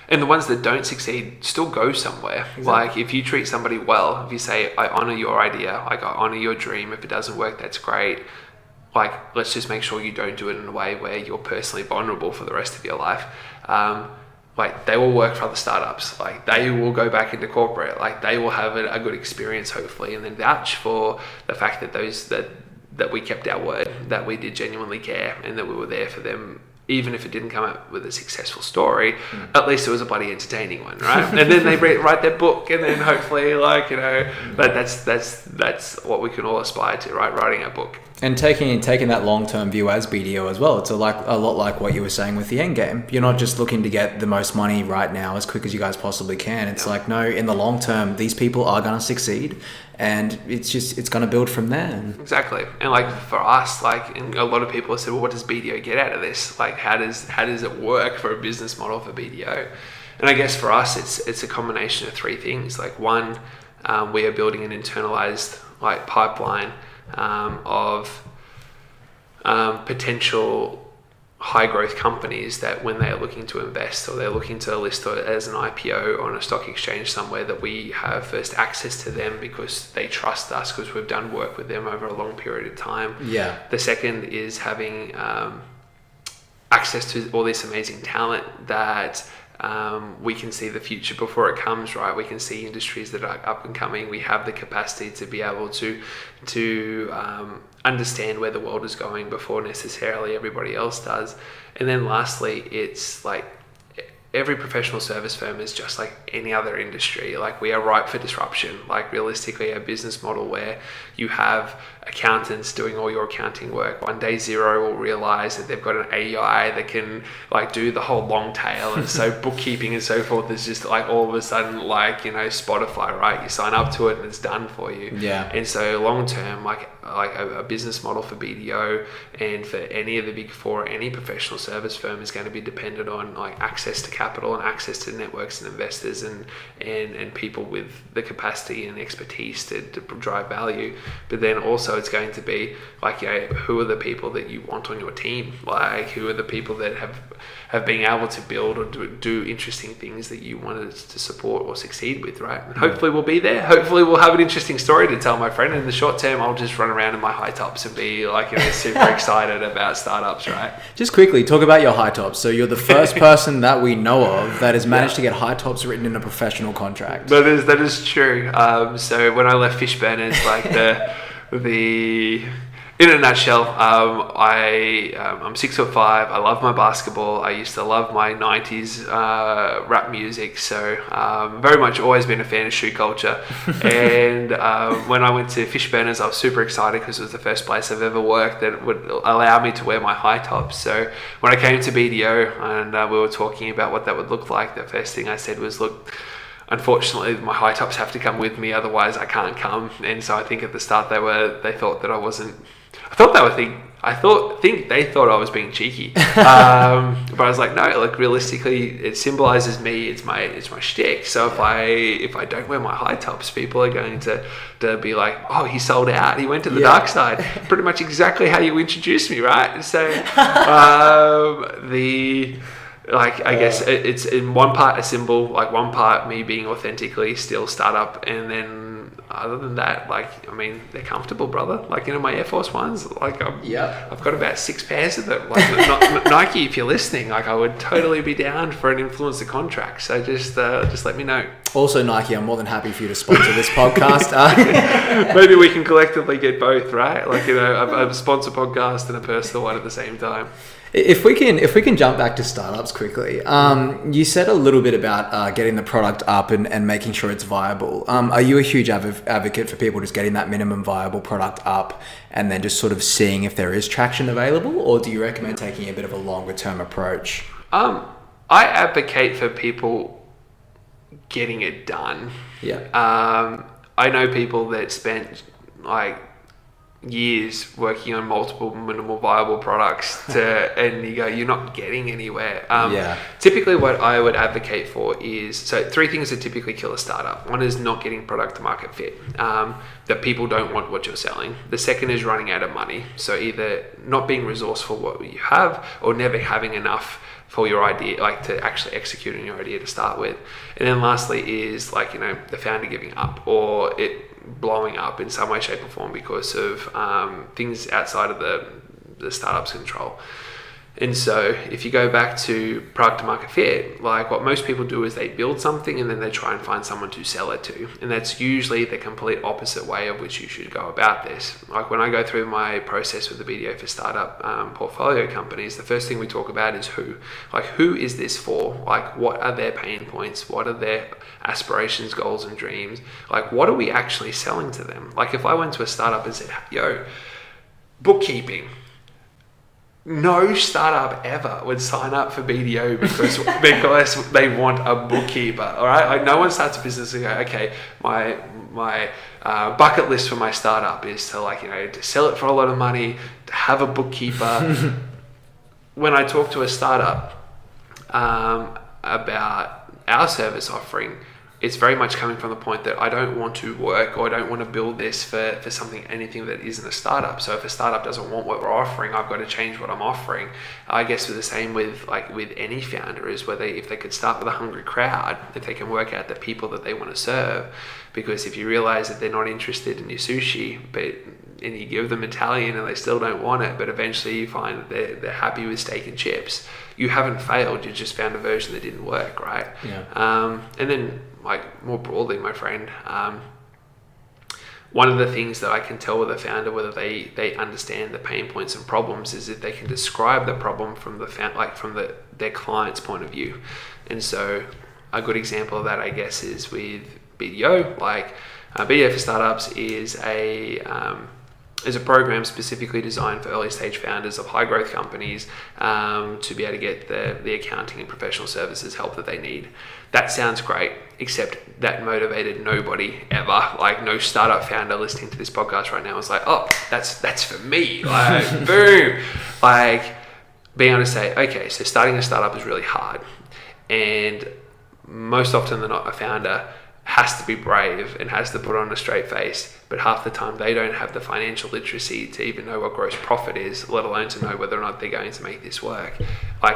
And the ones that don't succeed still go somewhere. Exactly. Like, if you treat somebody well, if you say, I honor your idea, like, I honor your dream, if it doesn't work, that's great. Like, let's just make sure you don't do it in a way where you're personally vulnerable for the rest of your life. Like, they will work for other startups. Like, they will go back into corporate. Like, they will have a good experience, hopefully, and then vouch for the fact that that we kept our word, that we did genuinely care, and that we were there for them. Even if it didn't come up with a successful story, at least it was a bloody entertaining one, right? And then they write their book, and then hopefully, like, you know, but that's what we can all aspire to, right? Writing our book. And taking that long-term view as BDO as well. It's a lot like what you were saying with the end game. You're not just looking to get the most money right now as quick as you guys possibly can. It's like, no, in the long term, these people are going to succeed, and it's going to build from there. Exactly. And, like, for us, like, and a lot of people have said, well, what does BDO get out of this? Like, how does it work for a business model for BDO? And I guess for us, it's a combination of three things. Like, one, we are building an internalized, like, pipeline of potential high growth companies that, when they are looking to invest, or they're looking to list as an IPO on a stock exchange somewhere, that we have first access to them because they trust us, because we've done work with them over a long period of time. Yeah. The second is having access to all this amazing talent that we can see the future before it comes, right? We can see industries that are up and coming. We have the capacity to be able to understand where the world is going before necessarily everybody else does. And then lastly, it's like, every professional service firm is just like any other industry. Like, we are ripe for disruption. Like, realistically, a business model where you have accountants doing all your accounting work, one day Xero will realize that they've got an AI that can, like, do the whole long tail, and so bookkeeping and so forth is just, like, all of a sudden, like, you know, Spotify, right? You sign up to it and it's done for you. Yeah. And so long term, like a business model for BDO and for any of the big four, any professional service firm, is going to be dependent on, like, access to capital and access to networks and investors and people with the capacity and expertise to drive value. But then also, it's going to be like, you know, who are the people that you want on your team? Like, who are the people that have been able to build or do interesting things that you wanted to support or succeed with, right? And hopefully we'll be there. Hopefully we'll have an interesting story to tell, my friend. In the short term, I'll just run around in my high tops and be, like, you know, super excited about startups, right? Just quickly talk about your high tops. So you're the first person that we know of that has managed to get high tops written in a professional contract. That is true. So when I left Fishburners, like, in a nutshell, I'm 6'5". I love my basketball. I used to love my 90s rap music. So very much always been a fan of shoe culture. And when I went to Fishburners, I was super excited because it was the first place I've ever worked that would allow me to wear my high tops. So when I came to BDO and we were talking about what that would look like, the first thing I said was, look, unfortunately, my high tops have to come with me, otherwise I can't come. And so I think at the start they thought that I wasn't. I think they thought I was being cheeky. But I was like, no. Like, realistically, it symbolizes me. It's my shtick. So if I don't wear my high tops, people are going to be like, oh, he sold out. He went to the dark side. Pretty much exactly how you introduced me, right? So I guess it's in one part a symbol, like one part me being authentically still startup, and then other than that, like, I mean, they're comfortable, brother. Like, you know, my Air Force Ones, like, I've got about 6 pairs of them. Like, Nike, if you're listening, like, I would totally be down for an influencer contract. So just let me know. Also, Nike, I'm more than happy for you to sponsor this podcast. Maybe we can collectively get both, right? Like, you know, a sponsor podcast and a personal one at the same time. If we can jump back to startups quickly, you said a little bit about getting the product up and making sure it's viable. Are you a huge advocate for people just getting that minimum viable product up and then just sort of seeing if there is traction available, or do you recommend taking a bit of a longer term approach? I advocate for people getting it done. Yeah. I know people that spent like years working on multiple minimal viable products and you go, you're not getting anywhere. Typically what I would advocate for is, so three things that typically kill a startup. One is not getting product to market fit, that people don't want what you're selling. The second is running out of money. So either not being resourceful what you have, or never having enough for your idea, like to actually execute on your idea to start with. And then lastly is like, the founder giving up, or it blowing up in some way, shape or form because of things outside of the startup's control. And so if you go back to product to market fit, like what most people do is they build something and then they try and find someone to sell it to. And that's usually the complete opposite way of which you should go about this. Like when I go through my process with the BDO for startup portfolio companies, the first thing we talk about is who. Like, who is this for? Like, what are their pain points? What are their aspirations, goals and dreams? Like, what are we actually selling to them? Like if I went to a startup and said, yo, bookkeeping, no startup ever would sign up for BDO because they want a bookkeeper. All right, like no one starts a business and go, okay, my bucket list for my startup is to to sell it for a lot of money, to have a bookkeeper. When I talk to a startup about our service offering, it's very much coming from the point that I don't want to work, or I don't want to build this for anything that isn't a startup. So if a startup doesn't want what we're offering, I've got to change what I'm offering. I guess the same with any founder is if they could start with a hungry crowd, if they can work out the people that they want to serve. Because if you realize that they're not interested in your sushi, and you give them Italian and they still don't want it, but eventually you find that they're happy with steak and chips, you haven't failed, you just found a version that didn't work, right? Yeah. And then more broadly, my friend, one of the things that I can tell with a founder whether they understand the pain points and problems is if they can describe the problem from their client's point of view. And so a good example of that, I guess, is with BDO. BDO for Startups is a program specifically designed for early stage founders of high growth companies to be able to get the accounting and professional services help that they need. That sounds great, except that motivated nobody ever. No startup founder listening to this podcast right now is like, oh, that's for me. Boom. Being able to say, okay, so starting a startup is really hard. And most often than not, a founder has to be brave and has to put on a straight face, but half the time they don't have the financial literacy to even know what gross profit is, let alone to know whether or not they're going to make this work.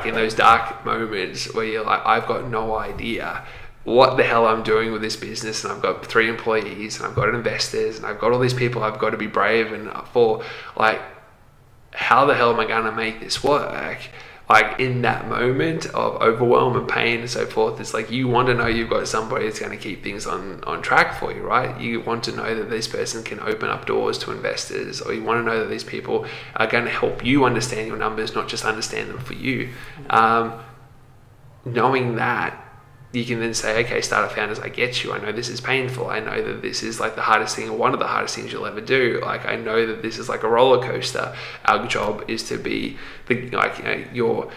In those dark moments where you're like, I've got no idea what the hell I'm doing with this business, and I've got 3 employees and I've got investors and I've got all these people I've got to be brave and for, how the hell am I going to make this work? In that moment of overwhelm and pain and so forth, it's you want to know you've got somebody that's going to keep things on track for you, right? You want to know that this person can open up doors to investors, or you want to know that these people are going to help you understand your numbers, not just understand them for you. Knowing that, you can then say, okay, startup founders, I get you. I know this is painful. I know that this is the hardest thing, or one of the hardest things you'll ever do. I know that this is a roller coaster. Our job is to be you're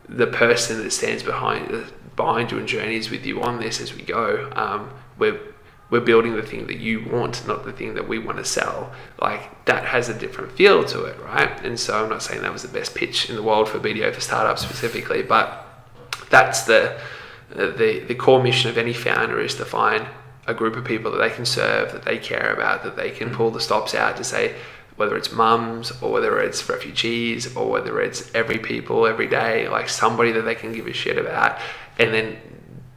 the person that stands behind you and journeys with you on this as we go. We're building the thing that you want, not the thing that we want to sell. That has a different feel to it, right? And so I'm not saying that was the best pitch in the world for BDO for Startups specifically, but that's the core mission of any founder, is to find a group of people that they can serve, that they care about, that they can pull the stops out to say, whether it's mums or whether it's refugees or whether it's every people every day, somebody that they can give a shit about, and then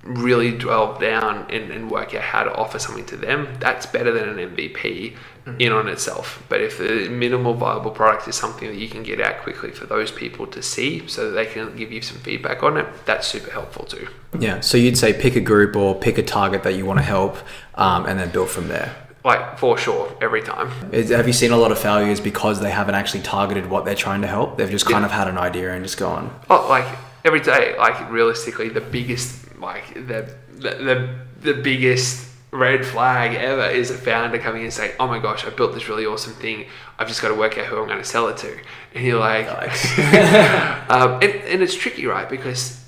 really delve down and work out how to offer something to them. That's better than an MVP in on itself. But if the minimal viable product is something that you can get out quickly for those people to see so that they can give you some feedback on it, that's super helpful too. Yeah, so you'd say pick a group or pick a target that you want to help and then build from there. like for sure every time. Have you seen a lot of failures because they haven't actually targeted what they're trying to help? They've just kind of had an idea and just gone. Oh, like every day, like realistically, the biggest, like the biggest red flag ever is a founder coming in and saying, "Oh my gosh, I built this really awesome thing. I've just got to work out who I'm going to sell it to." And you're like, Nice. and it's tricky, right? Because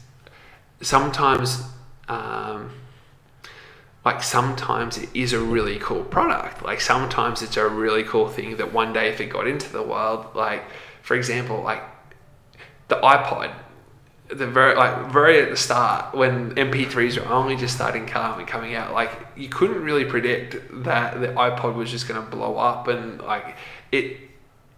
sometimes, like sometimes it is a really cool product. Like sometimes it's a really cool thing that one day if it got into the world, like for example, like the iPod, very at the start when MP3s were only just starting coming out, like you couldn't really predict that the iPod was just going to blow up, and like it.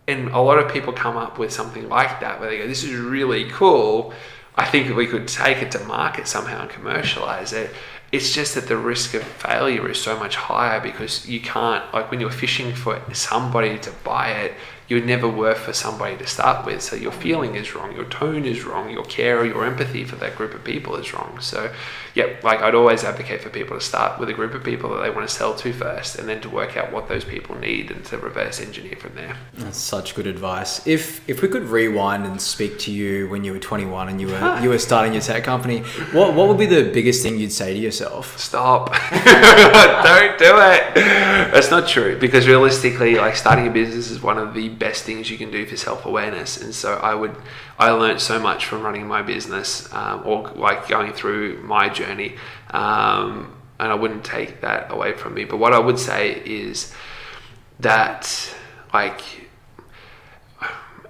And a lot of people come up with something like that where they go, "This is really cool. I think if we could take it to market somehow and commercialize it." It's just that the risk of failure is so much higher because you can't, like when you're fishing for somebody to buy it, you never were for somebody to start with. So your feeling is wrong, your tone is wrong, your care or your empathy for that group of people is wrong. So yeah, like I'd always advocate for people to start with a group of people that they want to sell to first, and then to work out what those people need and to reverse engineer from there. That's such good advice. If we could rewind and speak to you when you were 21 and you were starting your tech company, what would be the biggest thing you'd say to yourself? Stop. Don't do it. That's not true, because realistically, like starting a business is one of the best things you can do for self-awareness. And so I learned so much from running my business, or like going through my journey, and I wouldn't take that away from me. But what I would say is that, like,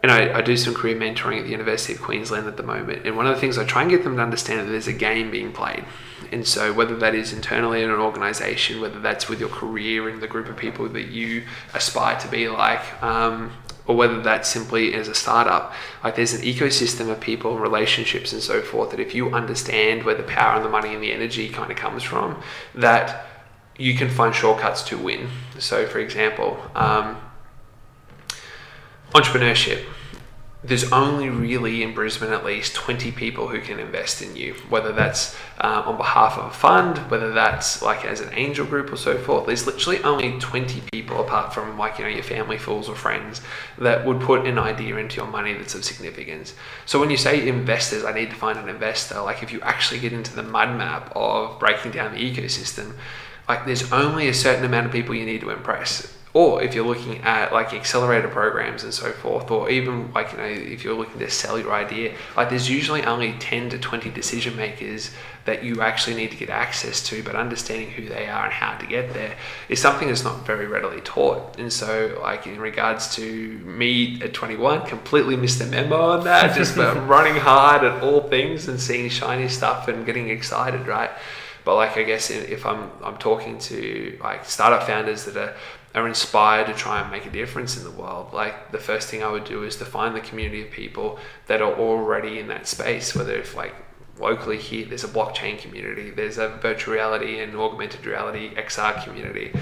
and I do some career mentoring at the University of Queensland at the moment, and one of the things I try and get them to understand that there's a game being played. And so whether that is internally in an organization, whether that's with your career and the group of people that you aspire to be like, or whether that's simply as a startup, like there's an ecosystem of people, relationships and so forth, that if you understand where the power and the money and the energy kind of comes from, that you can find shortcuts to win. So for example, entrepreneurship. There's only really in Brisbane at least 20 people who can invest in you, whether that's on behalf of a fund, whether that's like as an angel group or so forth. There's literally only 20 people apart from like, you know, your family, fools or friends that would put an idea into your money that's of significance. So when you say investors, I need to find an investor, like if you actually get into the mud map of breaking down the ecosystem, like there's only a certain amount of people you need to impress. Or if you're looking at like accelerator programs and so forth, or even like, you know, if you're looking to sell your idea, like there's usually only 10 to 20 decision makers that you actually need to get access to, but understanding who they are and how to get there is something that's not very readily taught. And so like in regards to me at 21, completely missed the memo on that, just running hard at all things and seeing shiny stuff and getting excited, right? But like, I guess if I'm talking to like startup founders that are inspired to try and make a difference in the world, like the first thing I would do is to find the community of people that are already in that space, whether if like locally here, there's a blockchain community, there's a virtual reality and augmented reality XR community,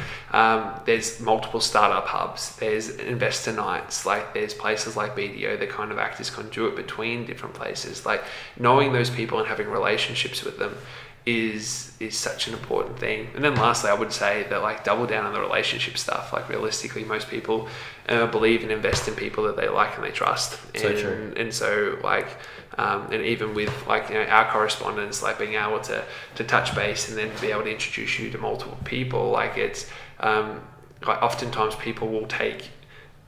there's multiple startup hubs, there's investor nights, like there's places like BDO that kind of act as conduit between different places. Like knowing those people and having relationships with them is such an important thing. And then lastly, I would say that like double down on the relationship stuff. Like realistically, most people believe and invest in people that they like and they trust. So true. And so like, and even with like, you know, our correspondence, like being able to touch base and then be able to introduce you to multiple people, like it's like oftentimes people will take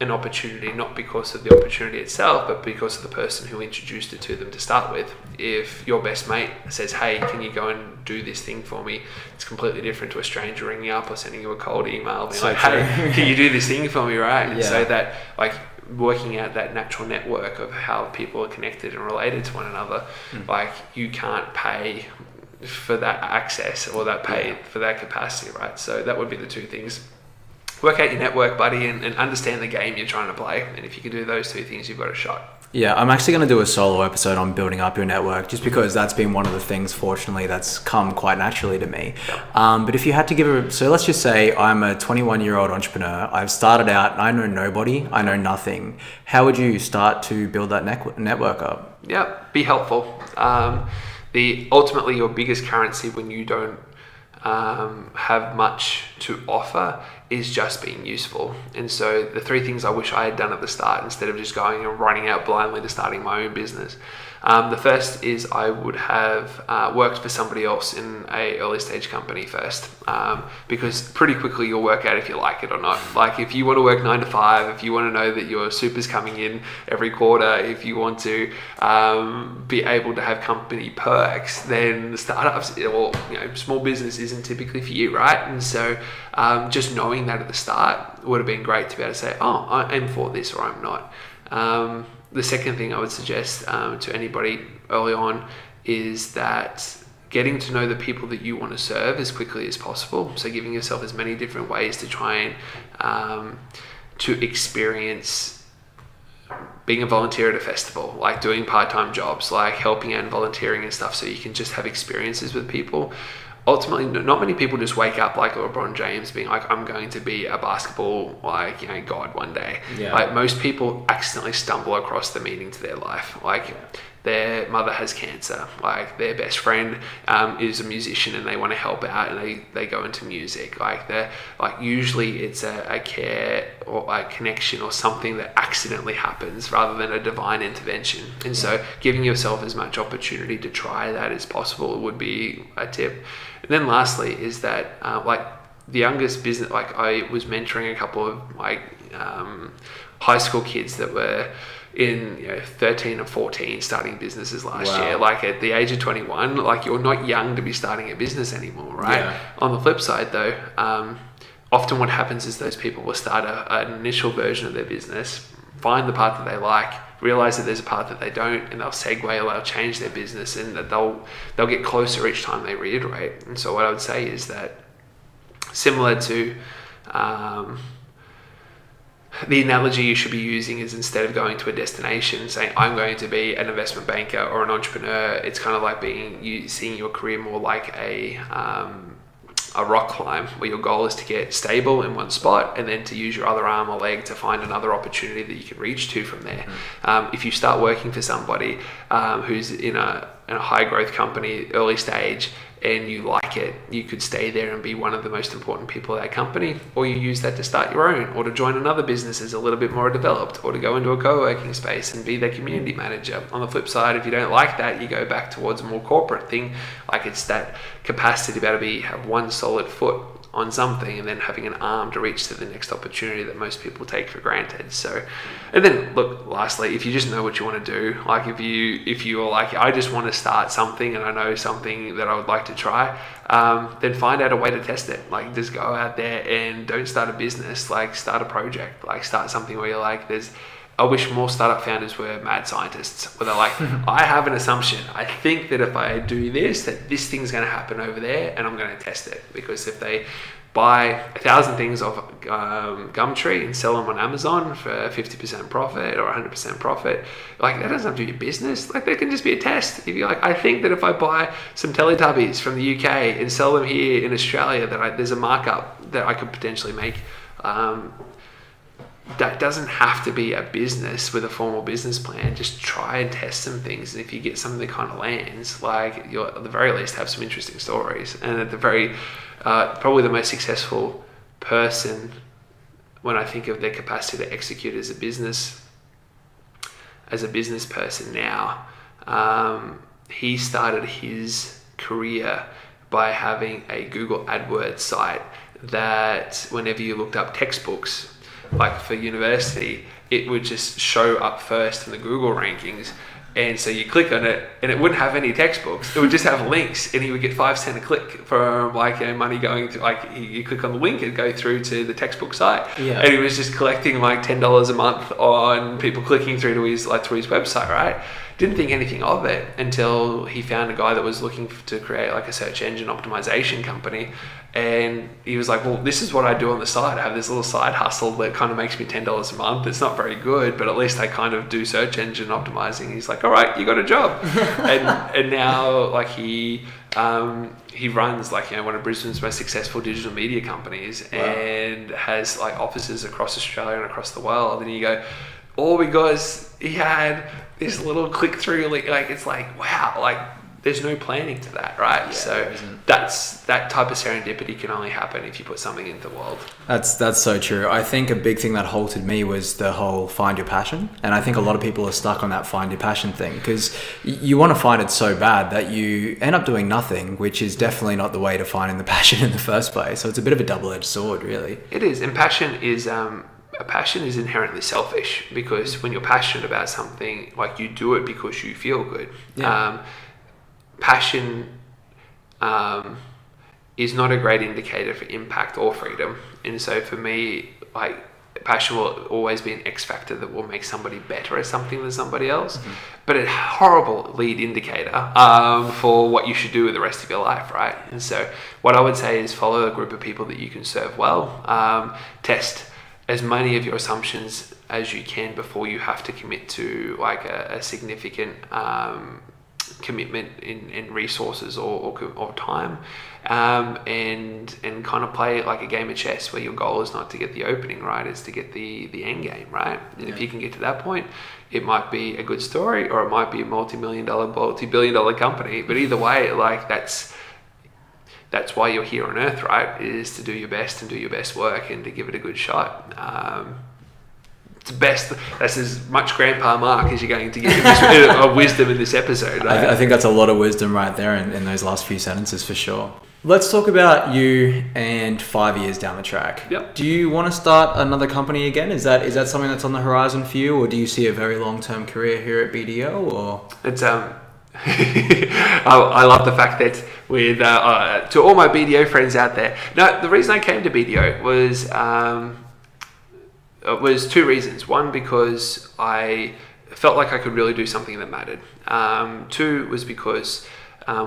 an opportunity not because of the opportunity itself, but because of the person who introduced it to them to start with. If your best mate says, "Hey, can you go and do this thing for me?" It's completely different to a stranger ringing up or sending you a cold email being like, "Hey, can you do this thing for me?" Right? And so that like working out that natural network of how people are connected and related to one another, like you can't pay for that access or that pay for that capacity, right? So that would be the two things. Work out your network, buddy, and understand the game you're trying to play. And if you can do those two things, you've got a shot. Yeah, I'm actually going to do a solo episode on building up your network, just because that's been one of the things, fortunately, that's come quite naturally to me. But if you had to give so let's just say I'm a 21-year-old entrepreneur. I've started out, and I know nobody, I know nothing. How would you start to build that network up? Yeah, be helpful. Ultimately, your biggest currency when you don't have much to offer is just being useful. And so the 3 things I wish I had done at the start, instead of just going and running out blindly to starting my own business. The first is I would have worked for somebody else in a early stage company first, because pretty quickly you'll work out if you like it or not. Like if you want to work 9 to 5, if you want to know that your super's coming in every quarter, if you want to be able to have company perks, then startups or small business isn't typically for you, right? And so just knowing that at the start would have been great to be able to say, oh, I am for this or I'm not. The second thing I would suggest to anybody early on is that getting to know the people that you want to serve as quickly as possible. So giving yourself as many different ways to try and to experience being a volunteer at a festival, like doing part-time jobs, like helping out and volunteering and stuff, so you can just have experiences with people. Ultimately, not many people just wake up like LeBron James being like, I'm going to be a basketball god one day. Yeah. Like most people accidentally stumble across the meaning to their life. Like their mother has cancer, like their best friend is a musician and they want to help out and they go into music. Usually it's a care or a connection or something that accidentally happens rather than a divine intervention. And so giving yourself as much opportunity to try that as possible would be a tip. And then lastly is that the youngest business, I was mentoring a couple of high school kids that were in 13 or 14 starting businesses last year. Like at the age of 21, like you're not young to be starting a business anymore, right? Yeah. On the flip side though, often what happens is those people will start an initial version of their business, find the part that they like, realize that there's a part that they don't, and they'll segue or they'll change their business, and that they'll get closer each time they reiterate. And so what I would say is that similar to the analogy you should be using is, instead of going to a destination saying I'm going to be an investment banker or an entrepreneur, it's kind of like seeing your career more like a rock climb, where your goal is to get stable in one spot and then to use your other arm or leg to find another opportunity that you can reach to from there. If you start working for somebody who's in a high growth company, early stage, and you like it, you could stay there and be one of the most important people at that company, or you use that to start your own, or to join another business that's a little bit more developed, or to go into a co-working space and be their community manager. On the flip side, if you don't like that, you go back towards a more corporate thing. Like it's that capacity to be able to have one solid foot on something and then having an arm to reach to the next opportunity that most people take for granted. So, and then look, lastly, if you just know what you want to do, like if you are like, I just want to start something and I know something that I would like to try, then find out a way to test it. Like just go out there and don't start a business, like start a project, like start something where you're like, I wish more startup founders were mad scientists, where they're like, I have an assumption. I think that if I do this, that this thing's going to happen over there, and I'm going to test it. Because if they buy 1,000 things off Gumtree and sell them on Amazon for 50% profit or 100% profit, like that doesn't have to be a business. Like that can just be a test. If you're like, I think that if I buy some Teletubbies from the UK and sell them here in Australia, that there's a markup that I could potentially make. That doesn't have to be a business with a formal business plan. Just try and test some things, and if you get something that kind of lands, like you'll at the very least have some interesting stories. And at the very probably the most successful person, when I think of their capacity to execute as a business person now, he started his career by having a Google AdWords site that whenever you looked up textbooks, like for university, it would just show up first in the Google rankings. And so you click on it and it wouldn't have any textbooks. It would just have links, and he would get 5 cents a click from money going through, you click on the link and go through to the textbook site. Yeah. And he was just collecting $10 a month on people clicking through to his website, right? Didn't think anything of it until he found a guy that was looking to create a search engine optimization company. And he was like, well, this is what I do on the side. I have this little side hustle that kind of makes me $10 a month. It's not very good, but at least I kind of do search engine optimizing. He's like, all right, you got a job. and now he runs one of Brisbane's most successful digital media companies. Wow. And has offices across Australia and across the world. And you go, all because he had this little click through, it's wow, there's no planning to that, right? Yeah, so that type of serendipity can only happen if you put something into the world. That's so true. I think a big thing that halted me was the whole find your passion. And I think a lot of people are stuck on that find your passion thing, because you want to find it so bad that you end up doing nothing, which is definitely not the way to finding the passion in the first place. So it's a bit of a double-edged sword, really. It is. And passion is inherently selfish, because when you're passionate about something, like, you do it because you feel good. Yeah. Passion is not a great indicator for impact or freedom. And so for me, like, passion will always be an X factor that will make somebody better at something than somebody else, but a horrible lead indicator for what you should do with the rest of your life, right? And so what I would say is follow a group of people that you can serve well, test as many of your assumptions as you can before you have to commit to like a significant commitment in resources or time, and kind of play it like a game of chess, where your goal is not to get the opening right, it's to get the end game right. And if you can get to that point, it might be a good story, or it might be a multi-billion dollar company. But either way, like, that's why you're here on earth, right? Is to do your best and do your best work and to give it a good shot. It's best. That's as much Grandpa Mark as you're going to get of wisdom in this episode. Right? I think that's a lot of wisdom right there in those last few sentences, for sure. Let's talk about you and 5 years down the track. Yep. Do you want to start another company again? Is that something that's on the horizon for you, or do you see a very long-term career here at BDO? Or it's I love the fact that with to all my BDO friends out there. No, the reason I came to BDO was two reasons. One, because I felt like I could really do something that mattered. Two was because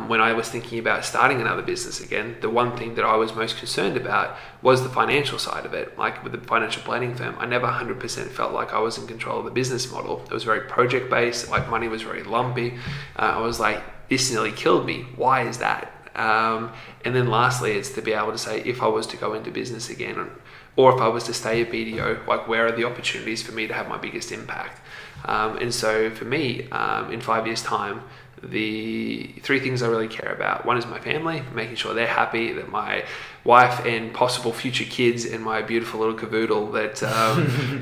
when I was thinking about starting another business again, the one thing that I was most concerned about was the financial side of it. Like, with the financial planning firm, I never 100% felt like I was in control of the business model. It was very project based, like money was very lumpy. I was like, this nearly killed me. Why is that? And then lastly, it's to be able to say, if I was to go into business again, or if I was to stay at BDO, like, where are the opportunities for me to have my biggest impact? And so for me, in 5 years' time, the three things I really care about: one is my family, making sure they're happy, that my wife and possible future kids and my beautiful little cavoodle that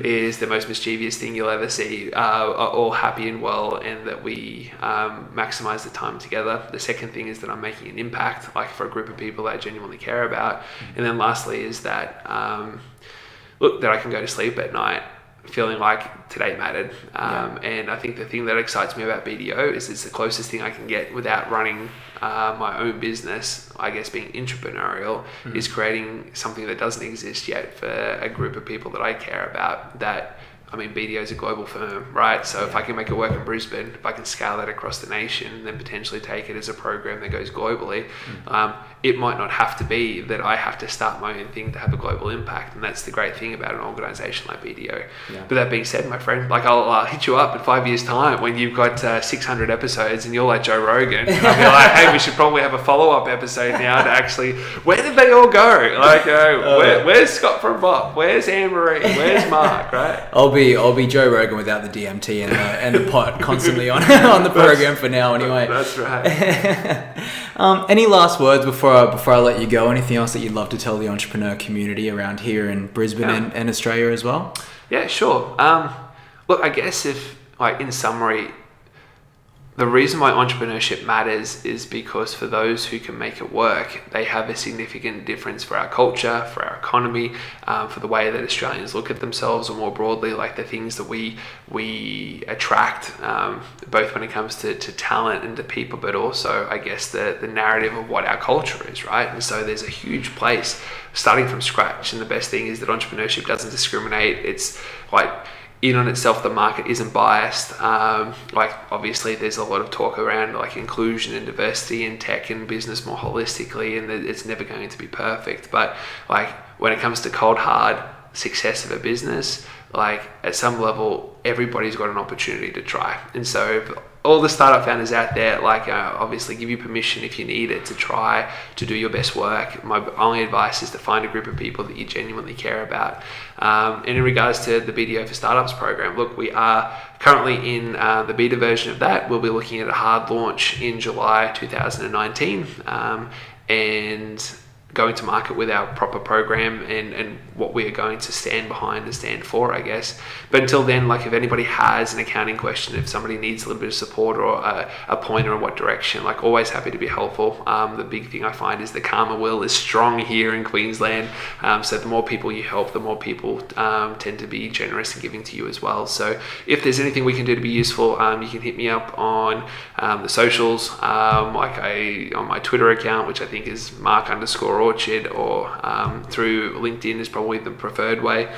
is the most mischievous thing you'll ever see are all happy and well, and that we maximize the time together. The second thing is that I'm making an impact, like, for a group of people that I genuinely care about. And then lastly is that that I can go to sleep at night feeling like today mattered. And I think the thing that excites me about BDO is it's the closest thing I can get without running my own business, I guess, being entrepreneurial, is creating something that doesn't exist yet for a group of people that I care about. That, I mean, BDO is a global firm, right? So if I can make it work in Brisbane, if I can scale that across the nation, and then potentially take it as a program that goes globally, it might not have to be that I have to start my own thing to have a global impact. And that's the great thing about an organization like BDO. Yeah. But that being said, my friend, like, I'll hit you up in 5 years' time when you've got 600 episodes and you're like Joe Rogan. And I'll be like, hey, we should probably have a follow-up episode now to actually, where did they all go? Like, where's Scott from Bob? Where's Anne-Marie? Where's Mark, right? I'll be Joe Rogan without the DMT and the pot constantly on the program for now, anyway. That's right. Any last words before I let you go? Anything else that you'd love to tell the entrepreneur community around here in Brisbane and Australia as well? Yeah, sure. Look, I guess if, like, in summary, the reason why entrepreneurship matters is because for those who can make it work, they have a significant difference for our culture, for our economy, for the way that Australians look at themselves, or more broadly, like, the things that we attract, both when it comes to talent and to people, but also, I guess, the narrative of what our culture is, right? And so there's a huge place starting from scratch. And the best thing is that entrepreneurship doesn't discriminate. It's like, in on itself, the market isn't biased. Like, obviously there's a lot of talk around, like, inclusion and diversity in tech and business more holistically, and it's never going to be perfect. But, like, when it comes to cold hard success of a business, like, at some level, everybody's got an opportunity to try. And so all the startup founders out there, like, obviously give you permission if you need it to try to do your best work. My only advice is to find a group of people that you genuinely care about. And in regards to the BDO for Startups program, look, we are currently in the beta version of that. We'll be looking at a hard launch in July 2019, and going to market with our proper program and what we are going to stand behind and stand for, I guess. But until then, like, if anybody has an accounting question, if somebody needs a little bit of support or a pointer in what direction, like, always happy to be helpful. The big thing I find is the karma will is strong here in Queensland. So the more people you help, the more people tend to be generous in giving to you as well. So if there's anything we can do to be useful, you can hit me up on the socials, on my Twitter account, which I think is Marc_Orchard, or through LinkedIn is probably the preferred way,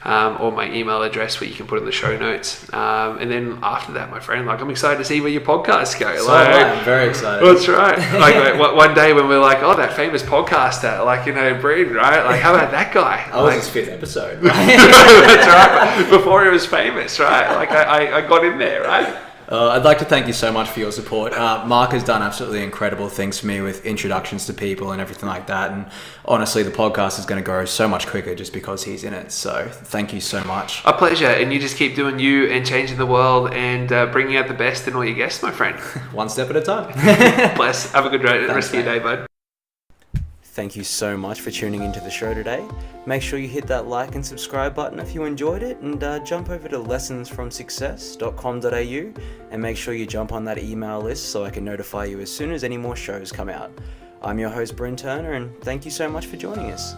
or my email address, where you can put in the show notes. And then after that, my friend, like, I'm excited to see where your podcasts go. So I'm very excited. That's right. Like, one day when we're like, oh, that famous podcaster, like, Brisbane, right? Like, how about that guy? That was his 5th episode. That's right. Before he was famous, right? Like, I got in there, right? I'd like to thank you so much for your support. Marc has done absolutely incredible things for me with introductions to people and everything like that. And honestly, the podcast is going to grow so much quicker just because he's in it. So thank you so much. A pleasure. And you just keep doing you and changing the world and bringing out the best in all your guests, my friend. One step at a time. Bless. Have a good rest of your day, bud. Thank you so much for tuning into the show today. Make sure you hit that like and subscribe button if you enjoyed it, and jump over to lessonsfromsuccess.com.au and make sure you jump on that email list so I can notify you as soon as any more shows come out. I'm your host, Bryn Turner, and thank you so much for joining us.